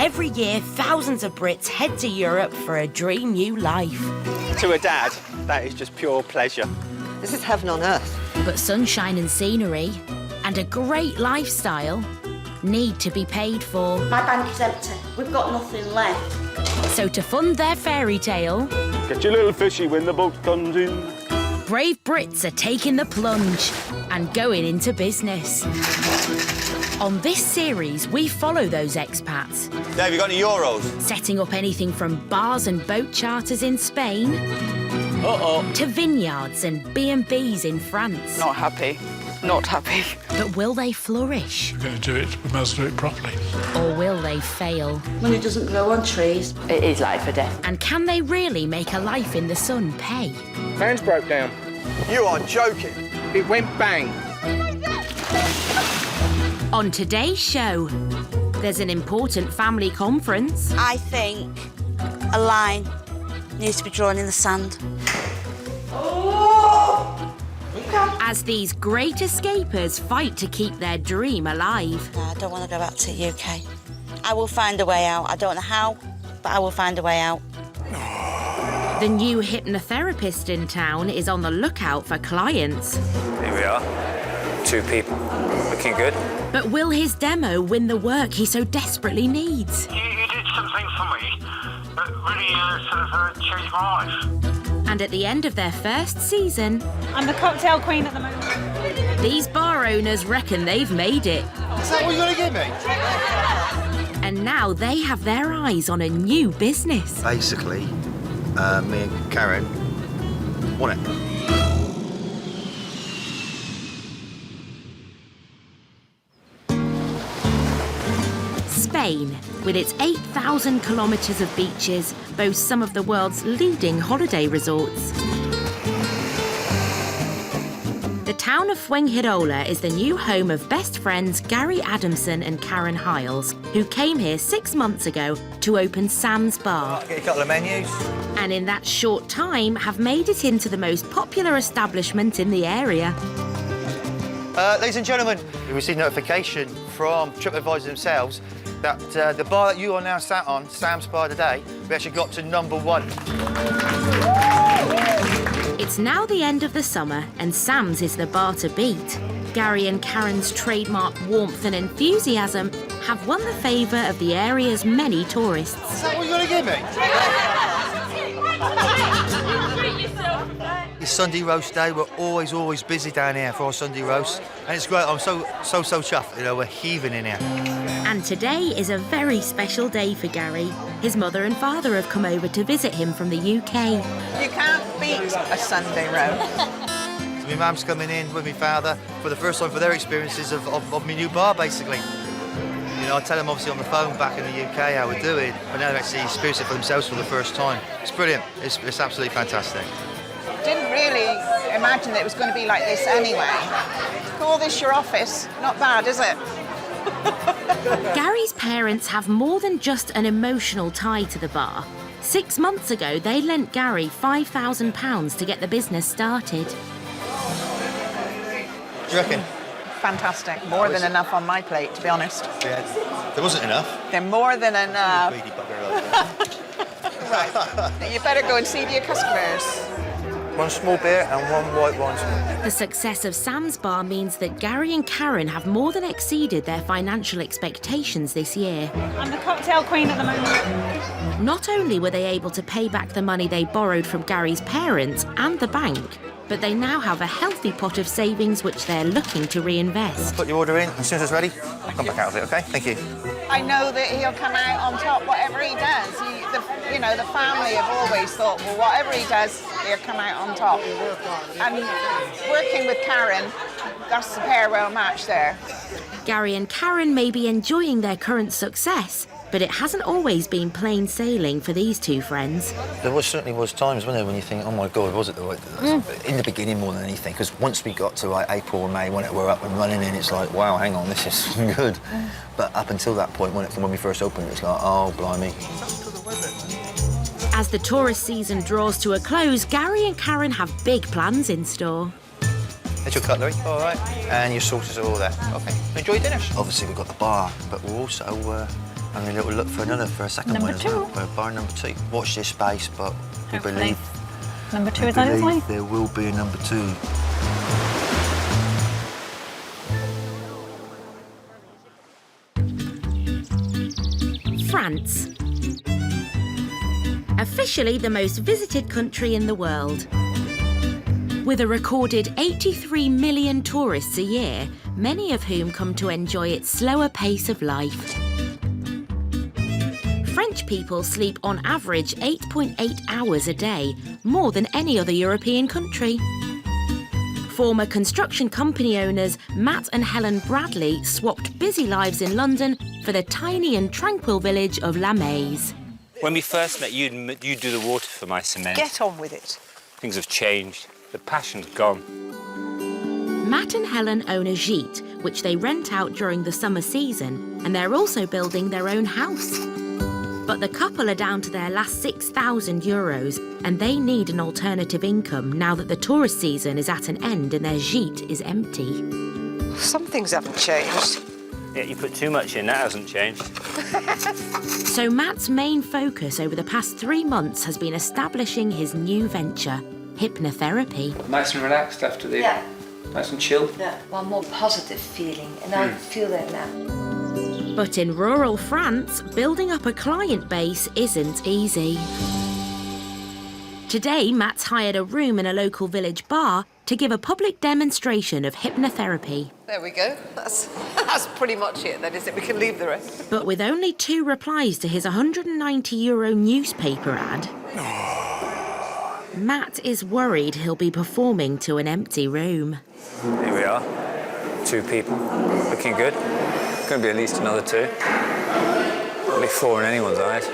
Every year, thousands of Brits head to Europe for a dream new life. To a dad, that is just pure pleasure. This is heaven on earth. But sunshine and scenery, and a great lifestyle, need to be paid for. My bank is empty. We've got nothing left. So to fund their fairy tale, get your little fishy when the boat comes in. brave Brits are taking the plunge and going into business. On this series, we follow those expats. Dave, you got any euros? Setting up anything from bars and boat charters in Spain to vineyards and B&Bs in France. Not happy. Not happy. But will they flourish? We're going to do it, we must do it properly. Or will they fail? Money doesn't grow on trees. It is life or death. And can they really make a life in the sun pay? Hands broke down. You are joking. It went bang. On today's show, there's an important family conference. I think a line needs to be drawn in the sand. As these great escapers fight to keep their dream alive. No, I don't want to go back to the UK. I will find a way out. I don't know how, but I will find a way out. The new hypnotherapist in town is on the lookout for clients. Here we are, 2 people, looking good. But will his demo win the work he so desperately needs? You did something for me that really sort of changed my life. And at the end of their first season, I'm the cocktail queen at the moment. these bar owners reckon they've made it. Is that what you're going to give me? And now they have their eyes on a new business. Basically, me and Karen want it. Spain, with its 8,000 kilometres of beaches, boasts some of the world's leading holiday resorts. The town of Fuengirola is the new home of best friends Gary Adamson and Karen Hiles, who came here 6 months ago to open Sam's Bar. Get a couple of menus. And in that short time have made it into the most popular establishment in the area. Ladies and gentlemen, we received notification from TripAdvisor themselves that the bar that you are now sat on, Sam's Bar today, we actually got to #1. It's now the end of the summer and Sam's is the bar to beat. Gary and Karen's trademark warmth and enthusiasm have won the favour of the area's many tourists. Is that what you're going to give me? It's Sunday roast day. We're always busy down here for our Sunday roast. And it's great. I'm so chuffed. You know, we're heaving in here. And today is a very special day for Gary. His mother and father have come over to visit him from the UK. You can't beat a Sunday roast. So my mum's coming in with my father for the first time for their experiences of my new bar, basically. You know, I tell them obviously on the phone back in the UK how we're doing, but now they're actually experiencing it for themselves for the first time. It's brilliant. It's absolutely fantastic. Didn't really imagine that it was going to be like this anyway. Call this your office. Not bad, is it? Gary's parents have more than just an emotional tie to the bar. 6 months ago, they lent Gary £5,000 to get the business started. What do you reckon? Fantastic. More than enough on my plate, to be honest. Yeah, there wasn't enough. They're more than enough. Greedy bugger. Right. You better go and see your customers. 1 small beer and 1 white wine. The success of Sam's Bar means that Gary and Karen have more than exceeded their financial expectations this year. I'm the cocktail queen at the moment. Not only were they able to pay back the money they borrowed from Gary's parents and the bank, but they now have a healthy pot of savings which they're looking to reinvest. Put your order in. As soon as it's ready, I'll come back out of it, OK? Thank you. I know that he'll come out on top whatever he does. The family have always thought, well, whatever he does, he'll come out on top. And working with Karen, that's the parallel match there. Gary and Karen may be enjoying their current success, but it hasn't always been plain sailing for these two friends. There certainly was times, wasn't there, when you think, oh my God, was it the right... In the beginning more than anything, because once we got to like April or May, when we're up and running, and it's like, wow, hang on, this is good. But up until that point, from when we first opened, it's like, oh, blimey. As the tourist season draws to a close, Gary and Karen have big plans in store. There's your cutlery, all right, and your sauces are all there. OK, enjoy your dinner. Obviously, we've got the bar, but we're also having a little look for a second one as well. For bar #2. Watch this space, but we believe... #2 is on its way. There will be a #2. France. Officially the most visited country in the world. With a recorded 83 million tourists a year, many of whom come to enjoy its slower pace of life. French people sleep on average 8.8 hours a day, more than any other European country. Former construction company owners Matt and Helen Bradley swapped busy lives in London for the tiny and tranquil village of La Maze. When we first met, you'd do the water for my cement. Get on with it. Things have changed. The passion's gone. Matt and Helen own a gîte, which they rent out during the summer season, and they're also building their own house. But the couple are down to their last €6,000, and they need an alternative income now that the tourist season is at an end and their gîte is empty. Some things haven't changed. Yeah, you put too much in, that hasn't changed. So Matt's main focus over the past 3 months has been establishing his new venture, hypnotherapy. Nice and relaxed after the... Yeah. Nice and chilled. Yeah, one more positive feeling, and I feel that now. But in rural France, building up a client base isn't easy. Today, Matt's hired a room in a local village bar to give a public demonstration of hypnotherapy. There we go. That's pretty much it then, is it? We can leave the rest. But with only 2 replies to his €190 newspaper ad, Matt is worried he'll be performing to an empty room. Here we are. 2 people. Looking good. Going to be at least another 2. Only 4 in anyone's eyes.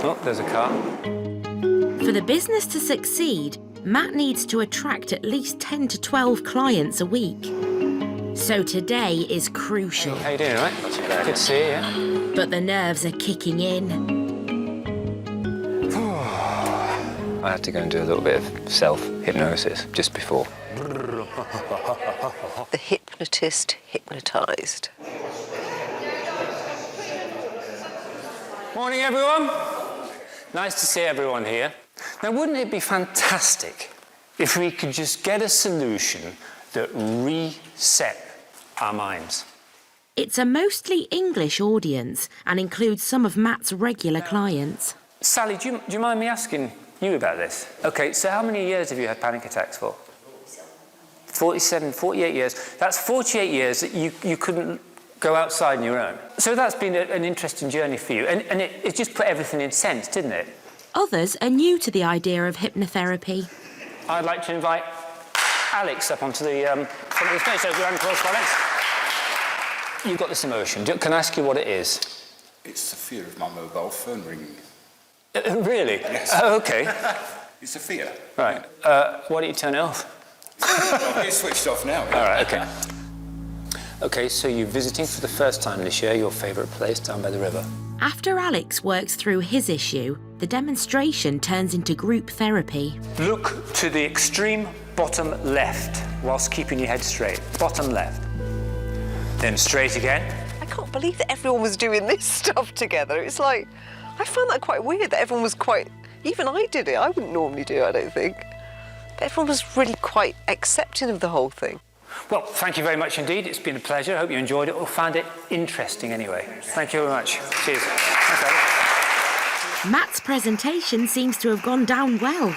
Oh, there's a car. For the business to succeed, Matt needs to attract at least 10 to 12 clients a week. So today is crucial. How you doing, all right? Not too bad. Good to see you, yeah. But the nerves are kicking in. I had to go and do a little bit of self-hypnosis just before. The hypnotist hypnotised. Morning, everyone. Nice to see everyone here. Now, wouldn't it be fantastic if we could just get a solution that reset our minds? It's a mostly English audience and includes some of Matt's regular clients. Sally, do you mind me asking you about this? OK, so how many years have you had panic attacks for? 47, 48 years. That's 48 years that you couldn't go outside on your own. So that's been an interesting journey for you. And it just put everything in sense, didn't it? Others are new to the idea of hypnotherapy. I'd like to invite Alex up onto the front of the stage. So round of applause for Alex. You've got this emotion. Can I ask you what it is? It's the fear of my mobile phone ringing. Really? Yes. Oh, OK. It's a fear. Right. Why don't you turn it off? It's switched off now. All right, OK. OK, so you're visiting for the first time this year your favourite place down by the river. After Alex works through his issue, the demonstration turns into group therapy. Look to the extreme bottom left whilst keeping your head straight. Bottom left. Then straight again. I can't believe that everyone was doing this stuff together. It's like, I found that quite weird that everyone was quite... Even I did it. I wouldn't normally do it, I don't think. But everyone was really quite accepting of the whole thing. Well, thank you very much indeed. It's been a pleasure. I hope you enjoyed it or found it interesting anyway. Thank you very much. Cheers. Thanks, Matt's presentation seems to have gone down well.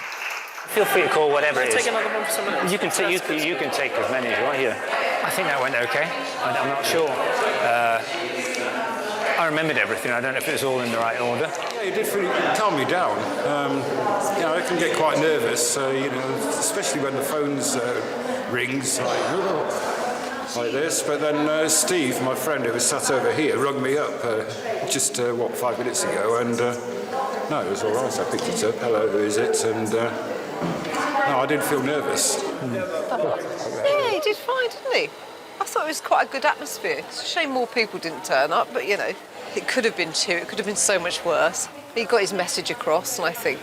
Feel free to call whatever it is. Take another one for someone else. You can take as many as you want here. I think that went okay. I'm not sure. I remembered everything. I don't know if it was all in the right order. Yeah, you did really calm me down. I can get quite nervous, especially when the phones rings like this. But then Steve, my friend who was sat over here, rung me up 5 minutes ago, and no, it was all right. I picked it up. Hello, who is it? And no, I didn't feel nervous. Yeah, he did fine, didn't he? I thought it was quite a good atmosphere. It's a shame more people didn't turn up, but, it could have been 2. It could have been so much worse. He got his message across, and I think,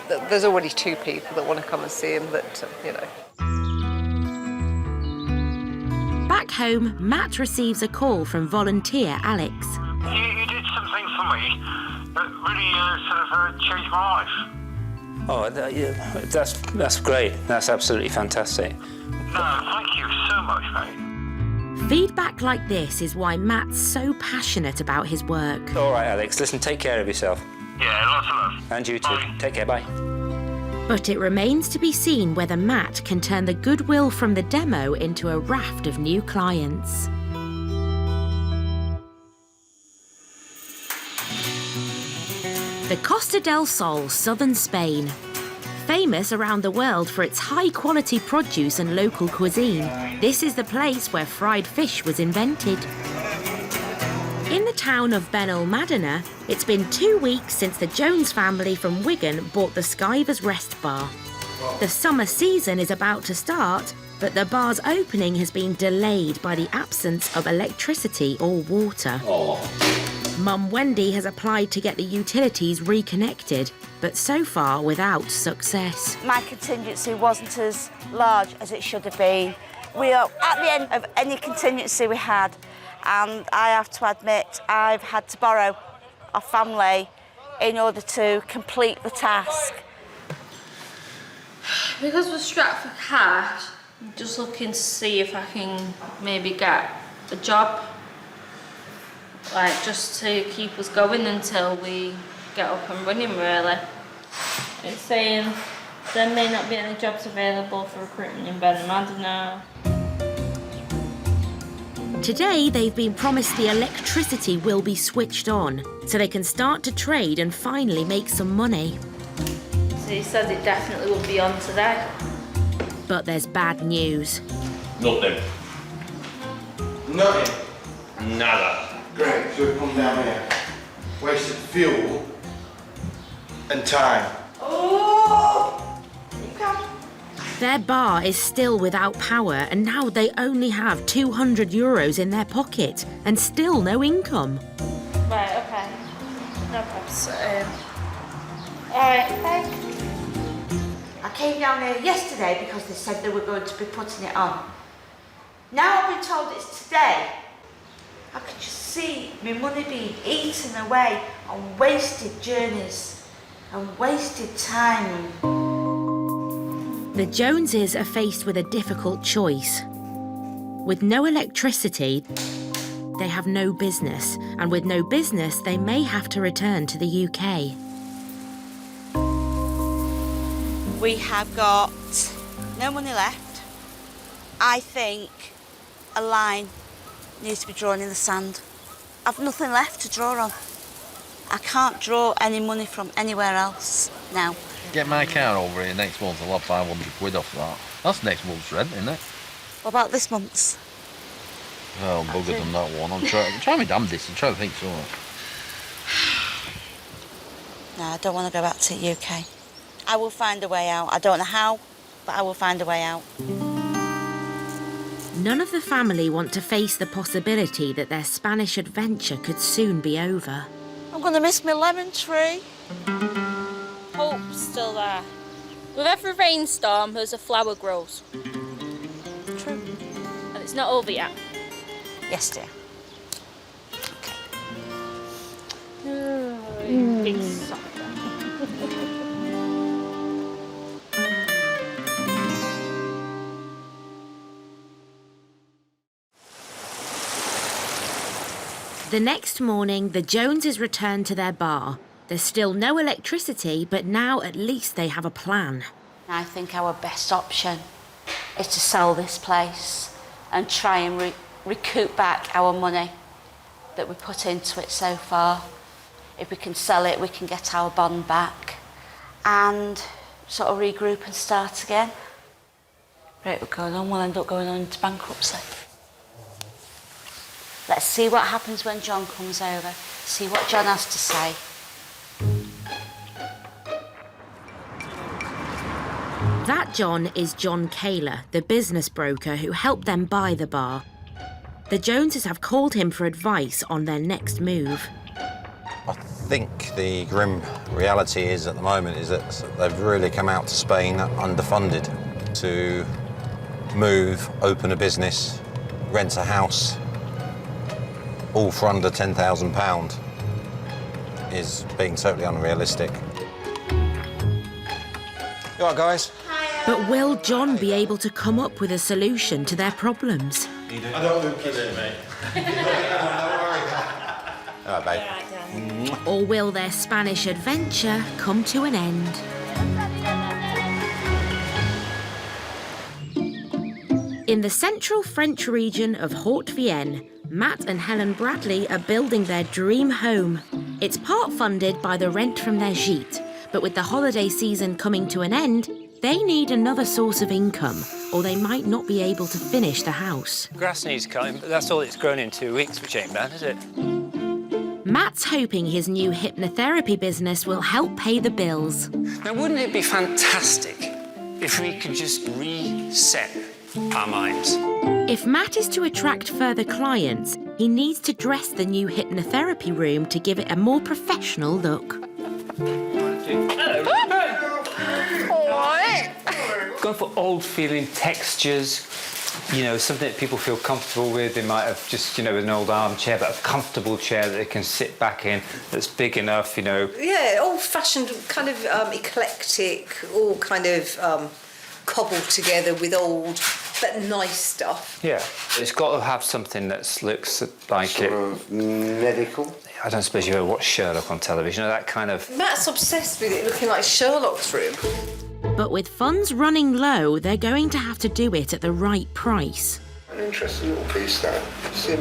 that there's already 2 people that want to come and see him, that, Back home, Matt receives a call from volunteer Alex. You did something for me that really changed my life. Oh, that's great. That's absolutely fantastic. No, thank you so much, mate. Feedback like this is why Matt's so passionate about his work. All right, Alex, listen, take care of yourself. Yeah, lots of love. And you too. Take care, bye. But it remains to be seen whether Matt can turn the goodwill from the demo into a raft of new clients. The Costa del Sol, southern Spain. Famous around the world for its high-quality produce and local cuisine, this is the place where fried fish was invented. In the town of Benalmádena, it's been 2 weeks since the Jones family from Wigan bought the Skyvers rest bar. The summer season is about to start, but the bar's opening has been delayed by the absence of electricity or water. Mum Wendy has applied to get the utilities reconnected, but so far without success. My contingency wasn't as large as it should have been. We are at the end of any contingency we had, and I have to admit I've had to borrow off family in order to complete the task. Because we're strapped for cash, I'm just looking to see if I can maybe get a job, like just to keep us going until we get up and running, really. It's saying there may not be any jobs available for recruitment in Benalmádena. Today, they've been promised the electricity will be switched on, so they can start to trade and finally make some money. So he says it definitely will be on today. But there's bad news. Nothing. Nothing. Nada. Great, so we come down here. Wasted fuel and time. Oh! You come. Their bar is still without power, and now they only have 200 euros in their pocket and still no income. Right, okay. No problem. Alright, thanks. I came down here yesterday because they said they were going to be putting it on. Now I've been told it's today. I can just see my money being eaten away on wasted journeys and wasted time. The Joneses are faced with a difficult choice. With no electricity, they have no business, and with no business, they may have to return to the UK. We have got no money left. I think a line needs to be drawn in the sand. I've nothing left to draw on. I can't draw any money from anywhere else now. Get my car over here next month, I'll have 500 quid off that. That's next month's rent, isn't it? What about this month's? Oh, buggered on that one. I'm trying my damnedest and trying to think so. No, I don't want to go back to the UK. I will find a way out. I don't know how, but I will find a way out. None of the family want to face the possibility that their Spanish adventure could soon be over. I'm going to miss my lemon tree. Hope's still there. With every rainstorm, there's a flower grows. True. And it's not over yet. Yes, dear. Big sucker. The next morning, the Joneses return to their bar. There's still no electricity, but now at least they have a plan. I think our best option is to sell this place and try and recoup back our money that we put into it so far. If we can sell it, we can get our bond back and sort of regroup and start again. Right, we're going on, we'll end up going on into bankruptcy. Let's see what happens when John comes over, see what John has to say. That John is John Kaler, the business broker who helped them buy the bar. The Joneses have called him for advice on their next move. I think the grim reality is at the moment is that they've really come out to Spain underfunded to move, open a business, rent a house, all for under £10,000 is being totally unrealistic. You all right, guys? But will John be able to come up with a solution to their problems? You do? I don't look kiss it, mate. All right, babe. Or will their Spanish adventure come to an end? In the central French region of Haute-Vienne, Matt and Helen Bradley are building their dream home. It's part funded by the rent from their gîte, but with the holiday season coming to an end, they need another source of income, or they might not be able to finish the house. Grass needs cutting, but that's all it's grown in 2 weeks, which ain't bad, is it? Matt's hoping his new hypnotherapy business will help pay the bills. Now, wouldn't it be fantastic if we could just reset our minds? If Matt is to attract further clients, he needs to dress the new hypnotherapy room to give it a more professional look. Go for old-feeling textures, you know, something that people feel comfortable with. They might have just, you know, an old armchair, but a comfortable chair that they can sit back in, that's big enough, you know. Yeah, old-fashioned, kind of eclectic, all kind of cobbled together with old but nice stuff. Yeah, it's got to have something that looks like sort of medical. I don't suppose you ever watched Sherlock on television, or that kind of... Matt's obsessed with it looking like Sherlock's room. But with funds running low, they're going to have to do it at the right price. An interesting little piece, that. It's in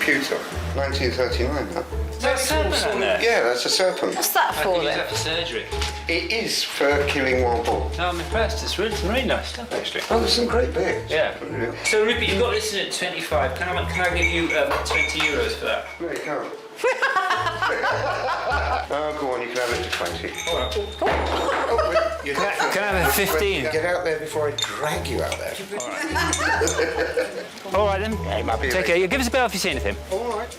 pewter, 1939, that. Is that a serpent on there? Yeah, that's a serpent. What's that for, then? Is that for surgery? It is for killing wild boar. No, I'm impressed. It's really, really nice stuff, actually. Oh, there's some great bits. Yeah. So, Rippy, you've got this in at 25. Can I give you 20 euros for that? No, you can't. Oh, go on, you can have it to 20. All right. Can I have a 15? Get out there before I drag you out there. All right. All right, then. Yeah, it might be Take care. Give us a bell if you see anything. All right.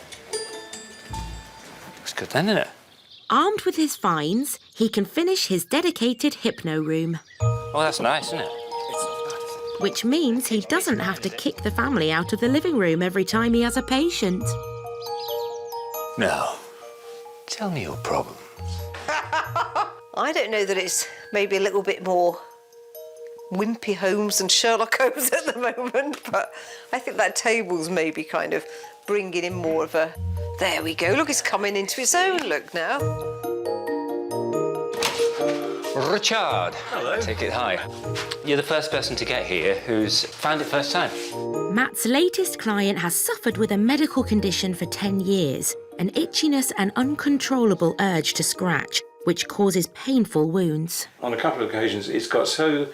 Looks good then, isn't it? Armed with his finds, he can finish his dedicated hypno room. Oh, that's nice, isn't it? Which means he doesn't have to kick the family out of the living room every time he has a patient. Now, tell me your problem. I don't know that it's maybe a little bit more wimpy Holmes and Sherlock Holmes at the moment, but I think that table's maybe kind of bringing in more of a... There we go, look, it's coming into its own look now. Richard. Hello. Take it high. You're the first person to get here who's found it first time. Matt's latest client has suffered with a medical condition for 10 years, an itchiness and uncontrollable urge to scratch, which causes painful wounds. On a couple of occasions, it's got so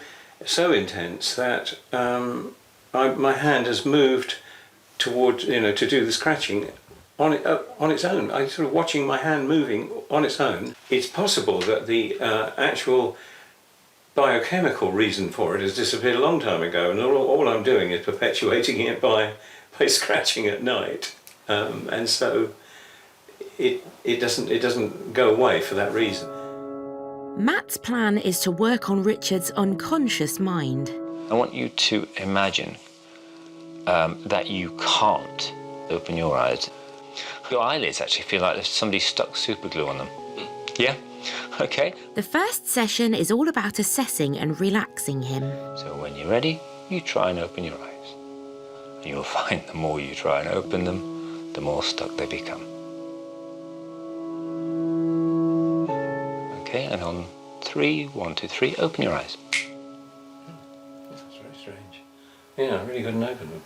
intense that my hand has moved toward, to do the scratching on its own. I'm sort of watching my hand moving on its own. It's possible that the actual biochemical reason for it has disappeared a long time ago, and all I'm doing is perpetuating it by scratching at night, and so it doesn't go away for that reason. Matt's plan is to work on Richard's unconscious mind. I want you to imagine that you can't open your eyes. Your eyelids actually feel like somebody stuck super glue on them. Yeah? Okay. The first session is all about assessing and relaxing him. So when you're ready, you try and open your eyes. And you'll find the more you try and open them, the more stuck they become. Okay, and on 3, 1, 2, 3, open your eyes. That's very strange. Yeah, I really couldn't open them.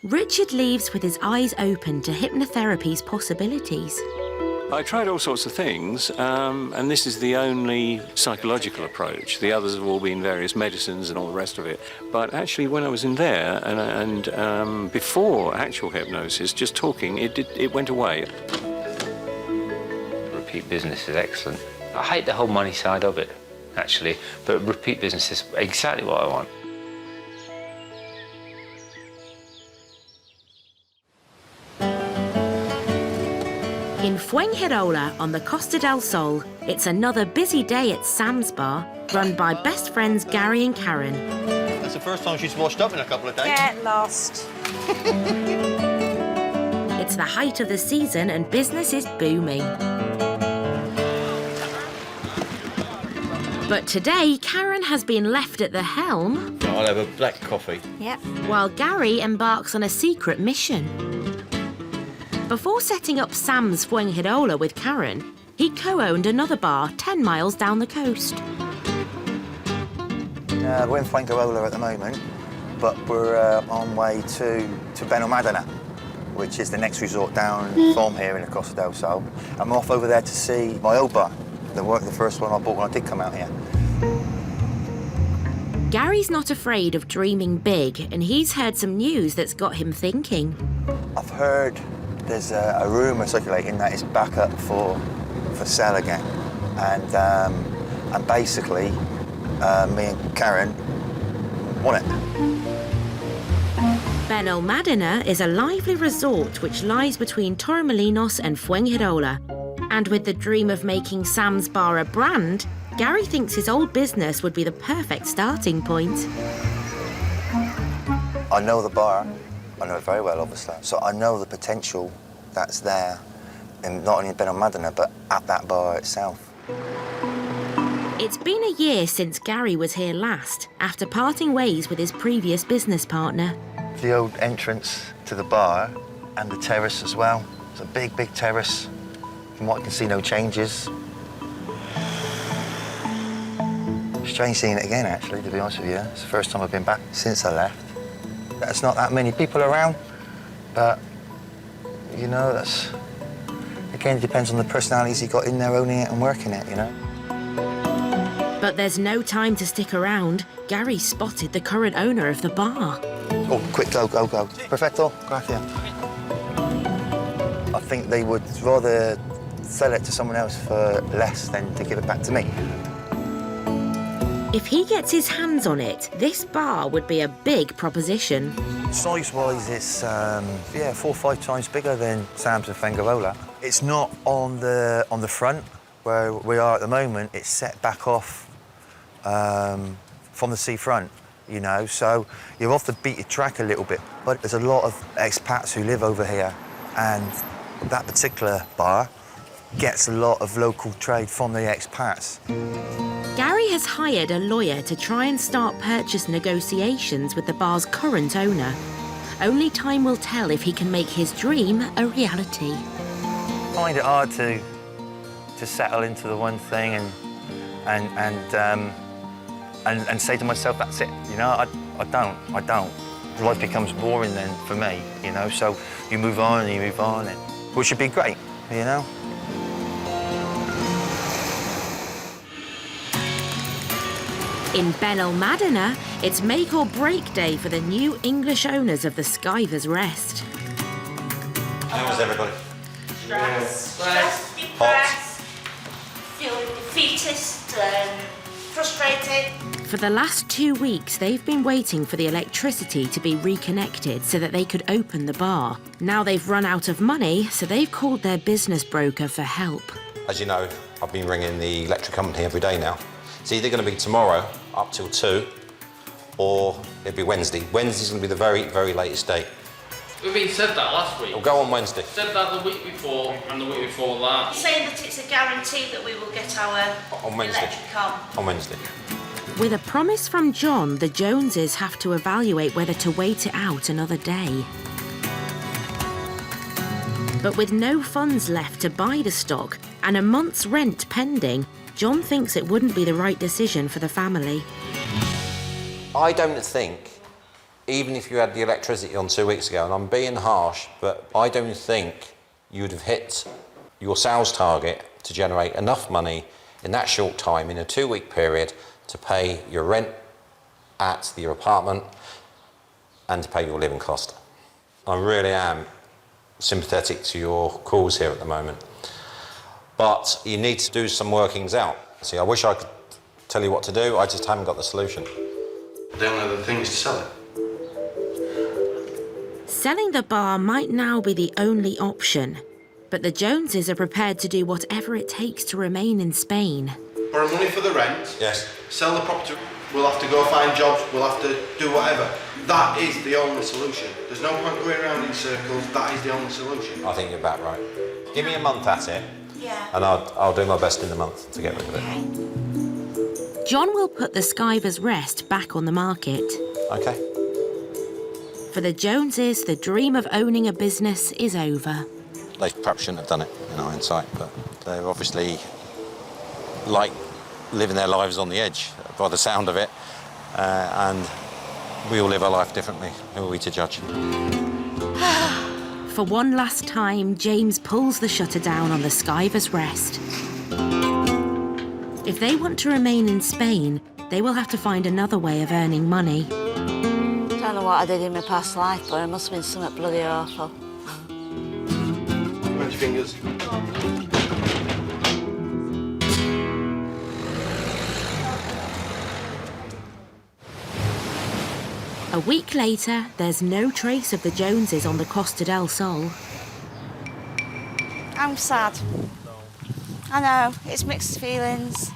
Richard leaves with his eyes open to hypnotherapy's possibilities. I tried all sorts of things, and this is the only psychological approach. The others have all been various medicines and all the rest of it. But actually, when I was in there and before actual hypnosis, just talking, it went away. Repeat business is excellent. I hate the whole money side of it, actually, but repeat business is exactly what I want. In Fuengirola on the Costa del Sol, it's another busy day at Sam's Bar, run by best friends Gary and Karen. That's the first time she's washed up in a couple of days. Get lost. It's the height of the season and business is booming. But today, Karen has been left at the helm. I'll have a black coffee. Yep. While Gary embarks on a secret mission. Before setting up Sam's Fuengirola with Karen, he co-owned another bar 10 miles down the coast. We're in Fuengirola at the moment, but we're on way to Benalmádena, which is the next resort down from here in the Costa del Sol. I'm off over there to see my old bar, the first one I bought when I did come out here. Gary's not afraid of dreaming big, and he's heard some news that's got him thinking. I've heard there's a rumour circulating that it's back up for sale again, and basically me and Karen want it. Benalmádena is a lively resort which lies between Torremolinos and Fuengirola. And with the dream of making Sam's Bar a brand, Gary thinks his old business would be the perfect starting point. I know the bar, I know it very well, obviously, so I know the potential that's there, in not only in Benalmádena, but at that bar itself. It's been a year since Gary was here last, after parting ways with his previous business partner. The old entrance to the bar and the terrace as well. It's a big, big terrace. From what I can see, no changes. Strange seeing it again, actually, to be honest with you. It's the first time I've been back since I left. There's not that many people around, but, you know, that's... Again, it depends on the personalities you got in there owning it and working it, you know. But there's no time to stick around. Gary spotted the current owner of the bar. Oh, quick, go. Perfecto, gracias. I think they would rather sell it to someone else for less than to give it back to me. If he gets his hands on it, this bar would be a big proposition. Size-wise, it's 4 or 5 times bigger than Sam's and Fuengirola. It's not on the front where we are at the moment. It's set back off from the seafront, you know, so you're off the beaten track a little bit. But there's a lot of expats who live over here, and that particular bar gets a lot of local trade from the expats. Gary has hired a lawyer to try and start purchase negotiations with the bar's current owner. Only time will tell if he can make his dream a reality. I find it hard to settle into the one thing and say to myself, that's it. You know, I don't. Life becomes boring then for me, you know, so you move on, which would be great, you know. In Benalmádena, it's make or break day for the new English owners of the Skyvers Rest. How was everybody? Stressed, depressed, feeling defeatist and frustrated. For the last 2 weeks, they've been waiting for the electricity to be reconnected so that they could open the bar. Now they've run out of money, so they've called their business broker for help. As you know, I've been ringing the electric company every day now. It's either going to be tomorrow up till 2, or it'll be Wednesday. Wednesday's going to be the very, very latest date. We said that last week. It'll go on Wednesday. Said that the week before and the week before that. Saying that it's a guarantee that we will get our on Wednesday. electric on. On Wednesday. With a promise from John, the Joneses have to evaluate whether to wait it out another day. But with no funds left to buy the stock and a month's rent pending, John thinks it wouldn't be the right decision for the family. I don't think, even if you had the electricity on 2 weeks ago, and I'm being harsh, but I don't think you would have hit your sales target to generate enough money in that short time, in a 2-week period, to pay your rent at your apartment and to pay your living cost. I really am sympathetic to your cause here at the moment. But you need to do some workings out. See, I wish I could tell you what to do, I just haven't got the solution. The only other thing is to sell it. Selling the bar might now be the only option, but the Joneses are prepared to do whatever it takes to remain in Spain. Borrow money for the rent. Yes. Sell the property. We'll have to go find jobs. We'll have to do whatever. That is the only solution. There's no point going around in circles. That is the only solution. I think you're about right. Give me a month at it. Yeah. And I'll do my best in a month to get rid of it. John will put the Skyvers Rest back on the market. Okay. For the Joneses, the dream of owning a business is over. They perhaps shouldn't have done it in hindsight, but they're obviously like living their lives on the edge by the sound of it, and we all live our life differently. Who are we to judge? For one last time, James pulls the shutter down on the Skyvers Rest. If they want to remain in Spain, they will have to find another way of earning money. Don't know what I did in my past life, but it must have been something bloody awful. Around your fingers. A week later, there's no trace of the Joneses on the Costa del Sol. I'm sad. I know, it's mixed feelings.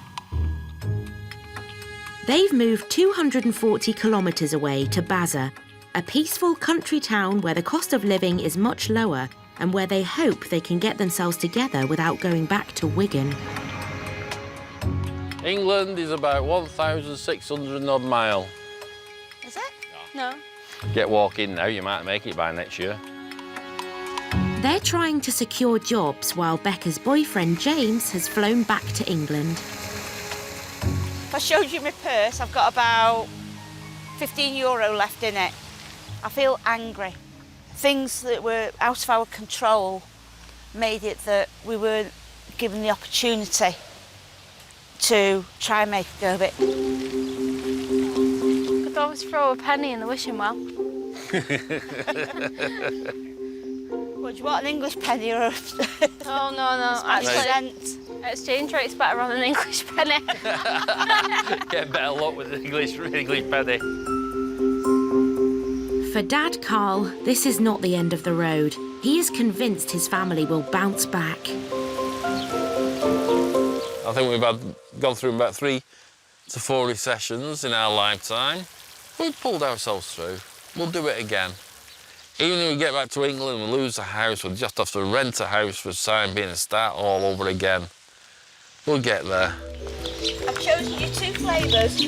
They've moved 240 kilometres away to Baza, a peaceful country town where the cost of living is much lower and where they hope they can get themselves together without going back to Wigan. England is about 1,600 odd mile. Is it? No. Get walking now, you might make it by next year. They're trying to secure jobs while Becca's boyfriend James has flown back to England. If I showed you my purse, I've got about €15 left in it. I feel angry. Things that were out of our control made it that we weren't given the opportunity to try and make a go of it. Could always throw a penny in the wishing well. What, do you want an English penny or a... Oh, no. Actually, exchange rate's better on an English penny. Get better luck with the English penny. For Dad Carl, this is not the end of the road. He is convinced his family will bounce back. I think we've gone through about 3 to 4 recessions in our lifetime. We've pulled ourselves through. We'll do it again. Even if we get back to England and lose a house, we'll just have to rent a house for the time being and start all over again. We'll get there. I've chosen you 2 flavours.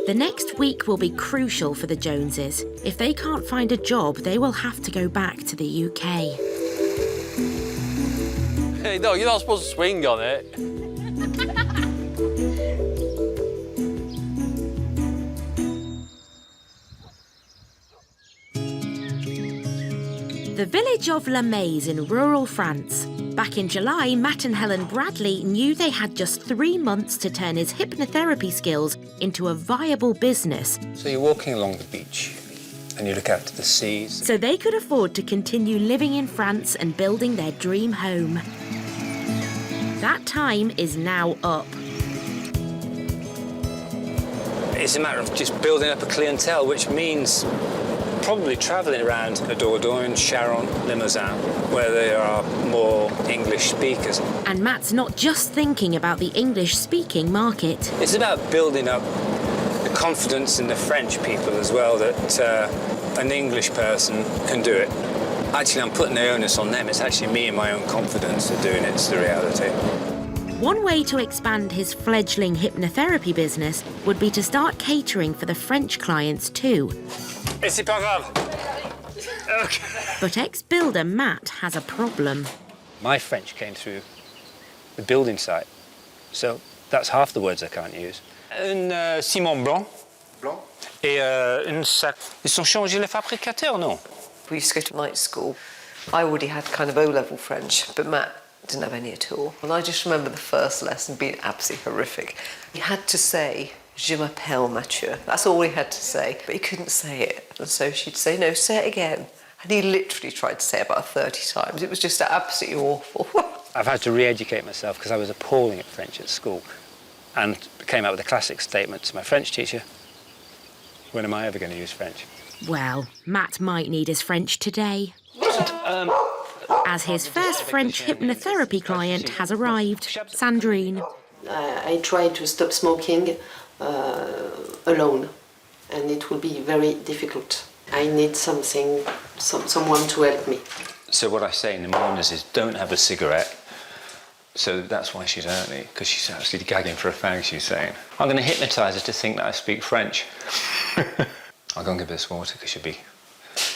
The next week will be crucial for the Joneses. If they can't find a job, they will have to go back to the UK. Hey, no, you're not supposed to swing on it. The village of La Maze in rural France. Back in July, Matt and Helen Bradley knew they had just 3 months to turn his hypnotherapy skills into a viable business. So you're walking along the beach and you look out to the seas. So they could afford to continue living in France and building their dream home. That time is now up. It's a matter of just building up a clientele, which means probably travelling around Dordogne, Charon, Limousin, where there are more English speakers. And Matt's not just thinking about the English-speaking market. It's about building up the confidence in the French people as well, that an English person can do it. Actually, I'm putting the onus on them. It's actually me and my own confidence that doing it's the reality. One way to expand his fledgling hypnotherapy business would be to start catering for the French clients too. Et c'est pas grave. Okay. But ex-builder Matt has a problem. My French came through the building site, so that's half the words I can't use. Un ciment blanc. Blanc. Et un sac. Ils ont changé le fabricateur, non? We used to go to night school. I already had kind of O-level French, but Matt didn't have any at all. And I just remember the first lesson being absolutely horrific. He had to say, "Je m'appelle Mathieu." That's all he had to say, but he couldn't say it. And so she'd say, "No, say it again." And he literally tried to say it about 30 times. It was just absolutely awful. I've had to re-educate myself because I was appalling at French at school and came out with a classic statement to my French teacher. When am I ever going to use French? Well, Matt might need his French today. As his first French hypnotherapy client has arrived, Sandrine. I tried to stop smoking alone, and it will be very difficult. I need someone to help me. So what I say in the mornings is don't have a cigarette So that's why she's early, because she's actually gagging for a fag, she's saying. I'm going to hypnotise her to think that I speak French. I'll go and give her this water, because she'll be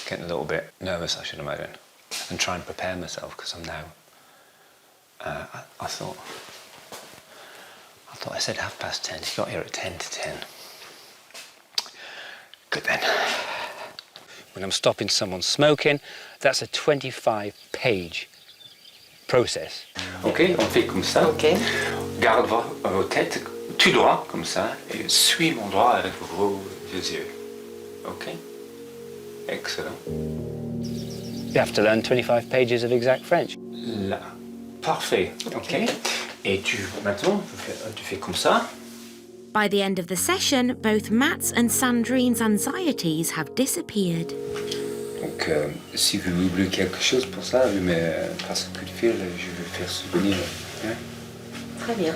getting a little bit nervous, I should imagine, and try and prepare myself, because I'm now... I thought I said 10:30. She got here at 10 to 10. Good then. When I'm stopping someone smoking, that's a 25-page process. OK, on fait comme ça. OK. Garde vos têtes tout droit, comme ça, et suis mon doigt avec vos yeux. OK? Excellent. You have to learn 25 pages of exact French. Là. Parfait. OK. Et maintenant, tu fais comme ça. By the end of the session, both Matt's and Sandrine's anxieties have disappeared. Donc, si vous voulez quelque chose pour ça, mais passe un coup de fil, je vais faire souvenir. Hein? Très bien.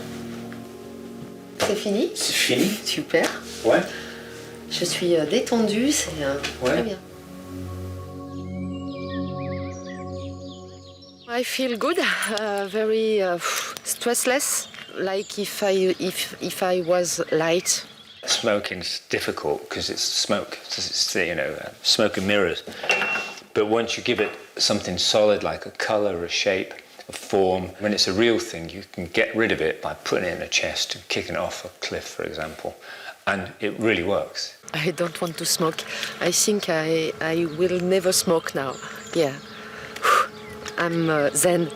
C'est fini? C'est fini. Super. Ouais. Je suis détendue, c'est très bien. I feel good, very stressless, like if I was light. Smoking's difficult because it's smoke. It's smoke and mirrors. But once you give it something solid like a colour, a shape, a form, when it's a real thing, you can get rid of it by putting it in a chest and kicking it off a cliff, for example. And it really works. I don't want to smoke. I think I will never smoke now. Yeah. I'm zen.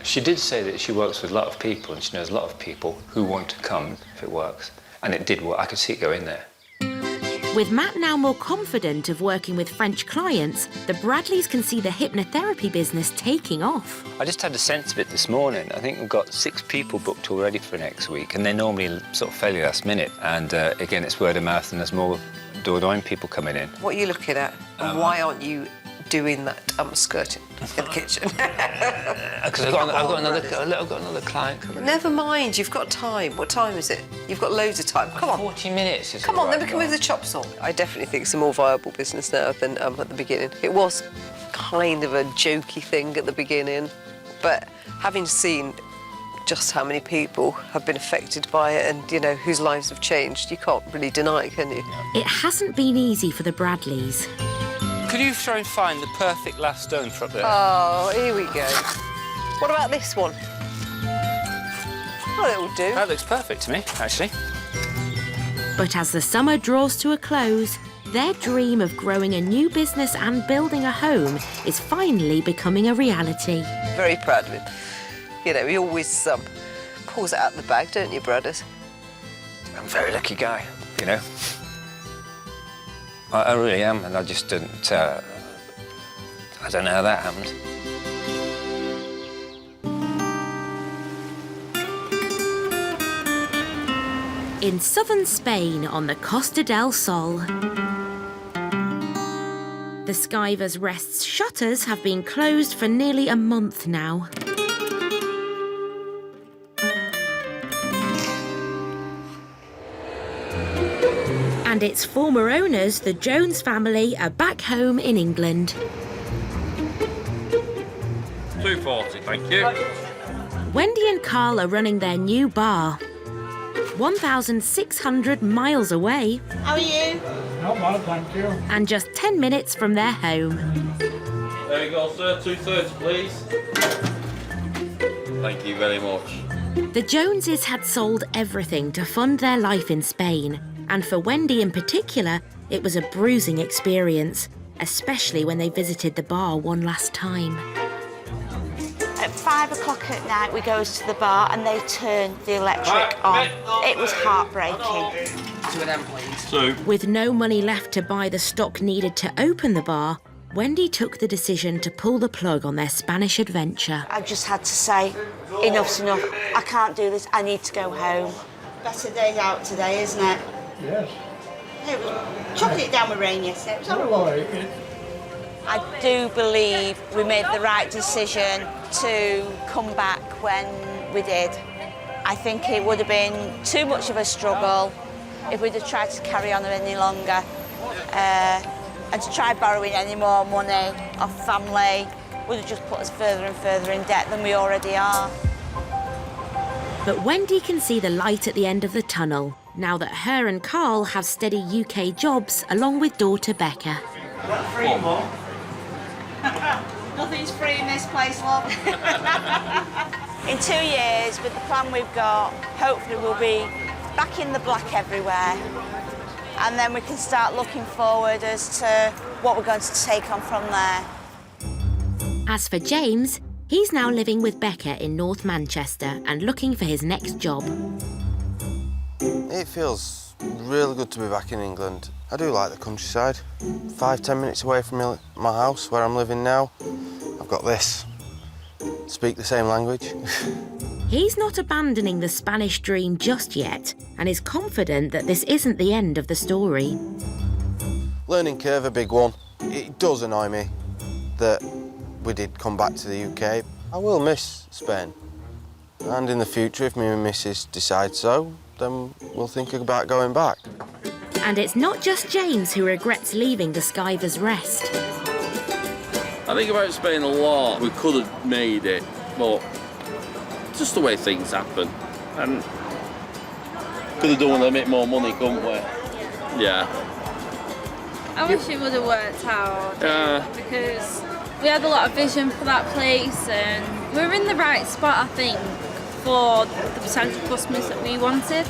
She did say that she works with a lot of people and she knows a lot of people who want to come if it works. And it did work. I could see it go in there. With Matt now more confident of working with French clients, the Bradleys can see the hypnotherapy business taking off. I just had a sense of it this morning. I think we've got 6 people booked already for next week, and they're normally sort of fairly last minute. And again, it's word of mouth, and there's more Dordogne people coming in. What are you looking at? And why aren't you doing that skirting in the kitchen? Because I've got another client coming in. Never mind, you've got time. What time is it? You've got loads of time. Come on. 40 minutes is Come on, then we can move the chops on. I definitely think it's a more viable business now than at the beginning. It was kind of a jokey thing at the beginning, but having seen just how many people have been affected by it and, you know, whose lives have changed, you can't really deny it, can you? It hasn't been easy for the Bradleys. Could you try and find the perfect last stone for up there? Oh, here we go. What about this one? Oh, it'll do. That looks perfect to me, actually. But as the summer draws to a close, their dream of growing a new business and building a home is finally becoming a reality. Very proud of him. You know, he always pulls it out of the bag, don't you, brothers? I'm a very lucky guy, you know. I really am, and I just didn't... I don't know how that happened. In southern Spain on the Costa del Sol, the Skyvers Rest's shutters have been closed for nearly a month now. And its former owners, the Jones family, are back home in England. $2.40, thank you. Wendy and Carl are running their new bar, 1,600 miles away. How are you? Not bad, thank you. And just 10 minutes from their home. There you go, sir. $2.30, please. Thank you very much. The Joneses had sold everything to fund their life in Spain. And for Wendy in particular, it was a bruising experience, especially when they visited the bar one last time. At 5 o'clock at night, we go to the bar and they turn the electric on. It was heartbreaking. 2 of them, please. With no money left to buy the stock needed to open the bar, Wendy took the decision to pull the plug on their Spanish adventure. I just had to say, enough's enough. I can't do this. I need to go home. Better day out today, isn't it? Yes. It was chucking it down with rain yesterday. It was horrible. I do believe we made the right decision to come back when we did. I think it would have been too much of a struggle if we'd have tried to carry on any longer and to try borrowing any more money off family. would have just put us further and further in debt than we already are. But Wendy can see the light at the end of the tunnel, now that her and Carl have steady UK jobs along with daughter Becca. Free more. Nothing's free in this place, love. In 2 years, with the plan we've got, hopefully we'll be back in the black everywhere. And then we can start looking forward as to what we're going to take on from there. As for James, he's now living with Becca in North Manchester and looking for his next job. It feels really good to be back in England. I do like the countryside. 5-10 minutes away from my house where I'm living now. I've got this. Speak the same language. He's not abandoning the Spanish dream just yet and is confident that this isn't the end of the story. Learning curve, a big one. It does annoy me that we did come back to the UK. I will miss Spain. And in the future, if me and Mrs. decide so, then we'll think about going back. And it's not just James who regrets leaving the Skyvers Rest. I think about Spain a lot. We could have made it, but just the way things happen. And could have done with a bit more money, couldn't we? Yeah. I wish it would have worked out. Because we had a lot of vision for that place and we were in the right spot, I think, for the potential customers that we wanted.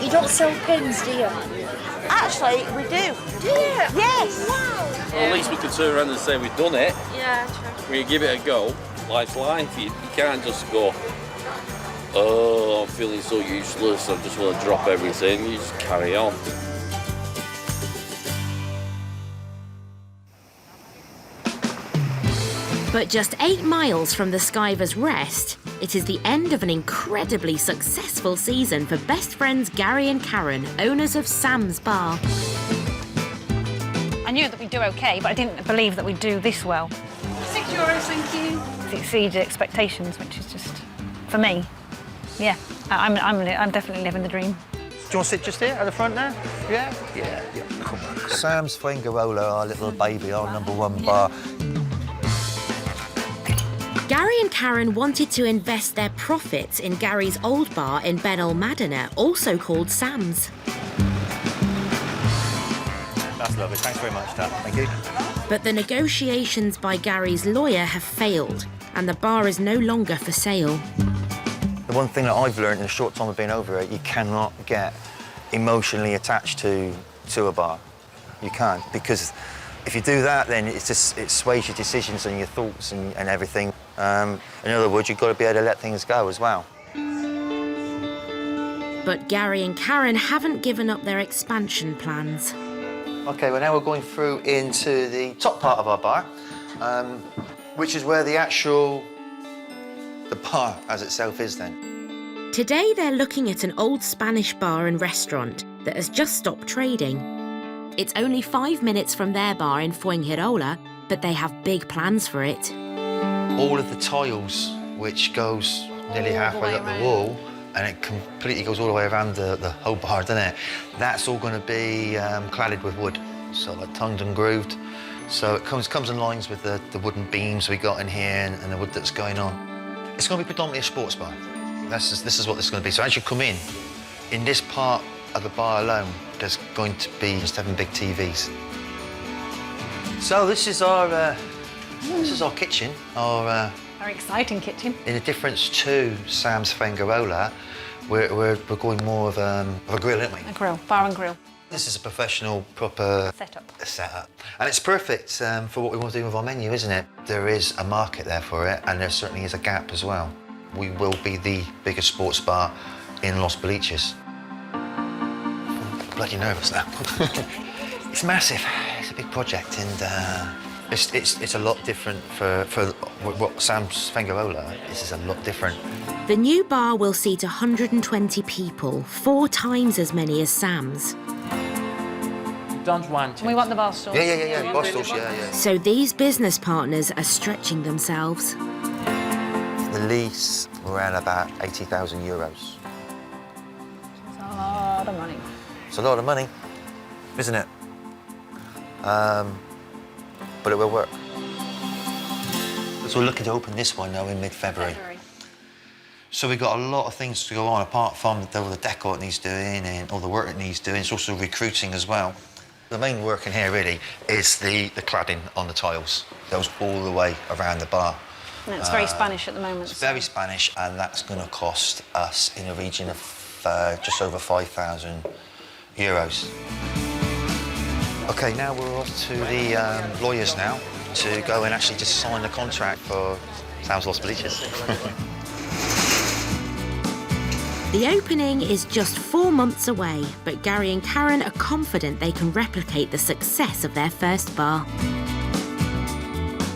You don't sell pins, do you? Actually, we do. Do you? Yes. Wow. Well, at least we could turn around and say we've done it. Yeah, true. When you give it a go, life's life. You can't just go, oh, I'm feeling so useless, I just want to drop everything. You just carry on. But just 8 miles from the Skyvers Rest, it is the end of an incredibly successful season for best friends Gary and Karen, owners of Sam's Bar. I knew that we'd do okay, but I didn't believe that we'd do this well. €6, thank you. It exceeded expectations, which is just, for me, yeah, I'm definitely living the dream. Do you want to sit just here at the front there? Yeah? Yeah, come on. Sam's Fengarola, our little baby, our #1 bar. Gary and Karen wanted to invest their profits in Gary's old bar in Benel Madina, also called Sam's. That's lovely, thanks very much, Dad. Thank you. But the negotiations by Gary's lawyer have failed, and the bar is no longer for sale. The one thing that I've learned in the short time I've been over it, you cannot get emotionally attached to a bar. You can't, because if you do that, then it sways your decisions and your thoughts and everything. In other words, you've got to be able to let things go as well. But Gary and Karen haven't given up their expansion plans. OK, well, now we're going through into the top part of our bar, which is where the bar as itself is then. Today, they're looking at an old Spanish bar and restaurant that has just stopped trading. It's only 5 minutes from their bar in Fuengirola, but they have big plans for it. All of the tiles, which goes nearly halfway up the wall, and it completely goes all the way around the whole bar, doesn't it? That's all going to be cladded with wood, so like tongued and grooved. So it comes in lines with the wooden beams we got in here and the wood that's going on. It's going to be predominantly a sports bar. This is what this is going to be. So as you come in this part of the bar alone, there's going to be 7 big TVs. So this is our kitchen, our Very exciting kitchen. in a difference to Sam's Fengarola, we're going more of a grill, aren't we? A grill, bar and grill. This is a professional, proper setup. And it's perfect for what we want to do with our menu, isn't it? There is a market there for it, and there certainly is a gap as well. We will be the biggest sports bar in Los Boliches. I'm bloody nervous now. It's massive. It's a big project, and it's a lot different for what Sam's Fengarola. This is a lot different. The new bar will seat 120 people, 4 times as many as Sam's. Don't want it. We want the bar stools. Yeah, bar stools, yeah. So these business partners are stretching themselves. The lease, we're at about €80,000. It's a lot of money. It's a lot of money, isn't it? But it will work. So we're looking to open this one now in mid-February. So we've got a lot of things to go on, apart from all the decor it needs doing and all the work it needs doing. It's also recruiting as well. The main work in here, really, is the cladding on the tiles. It goes all the way around the bar. And it's very Spanish at the moment. It's very Spanish, and that's going to cost us in a region of just over €5,000. OK, now we're off to the lawyers now to go and actually just sign the contract for Sam's Los Bleachers. The opening is just 4 months away, but Gary and Karen are confident they can replicate the success of their first bar.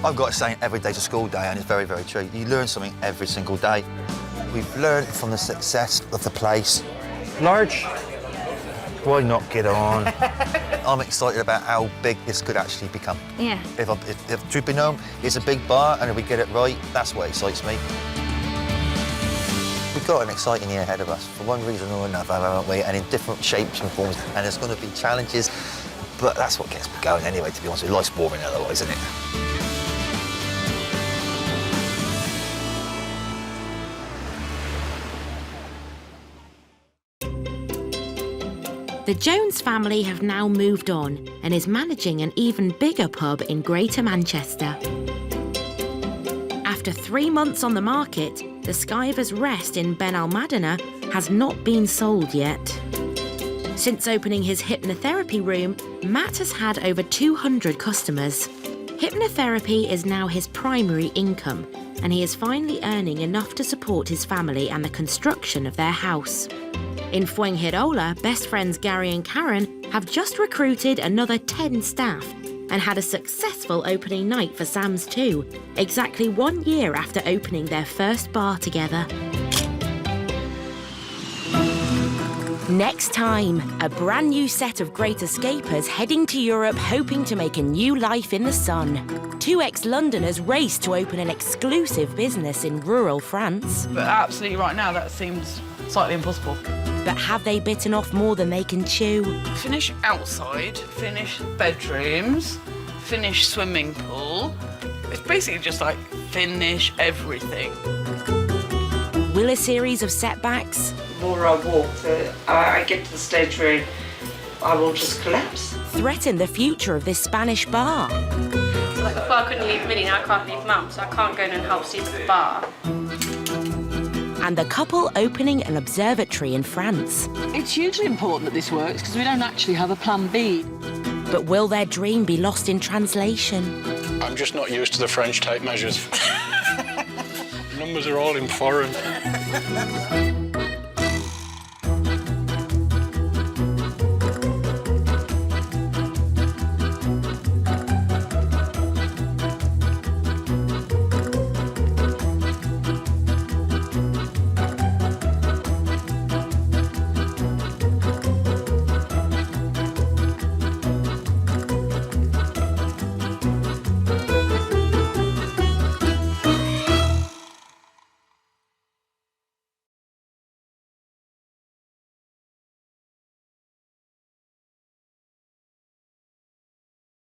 I've got to say, every day's a school day, and it's very, very true. You learn something every single day. We've learned from the success of the place. Large? Why not get on? I'm excited about how big this could actually become. Yeah. If truth be known, it's a big bar, and if we get it right, that's what excites me. We've got an exciting year ahead of us, for one reason or another, haven't we? And in different shapes and forms, and there's going to be challenges, but that's what gets me going anyway, to be honest with you. Life's boring otherwise, isn't it? The Jones family have now moved on and is managing an even bigger pub in Greater Manchester. After 3 months on the market, the Skyvers Rest in Ben Almadena has not been sold yet. Since opening his hypnotherapy room, Matt has had over 200 customers. Hypnotherapy is now his primary income, and he is finally earning enough to support his family and the construction of their house. In Fuengirola, best friends Gary and Karen have just recruited another 10 staff and had a successful opening night for Sam's too, exactly 1 year after opening their first bar together. Next time, a brand new set of great escapers heading to Europe hoping to make a new life in the sun. 2 ex-Londoners race to open an exclusive business in rural France. But absolutely right now that seems slightly impossible. But have they bitten off more than they can chew? Finish outside, finish bedrooms, finish swimming pool. It's basically just like finish everything. Will a series of setbacks? The more I walk, I get to the stage where I will just collapse. Threaten the future of this Spanish bar? Like before I couldn't leave Millie, now I can't leave Mum, so I can't go in and help Steve at the bar. And the couple opening an observatory in France. It's hugely important that this works because we don't actually have a plan B. But will their dream be lost in translation? I'm just not used to the French tape measures. Numbers are all in foreign.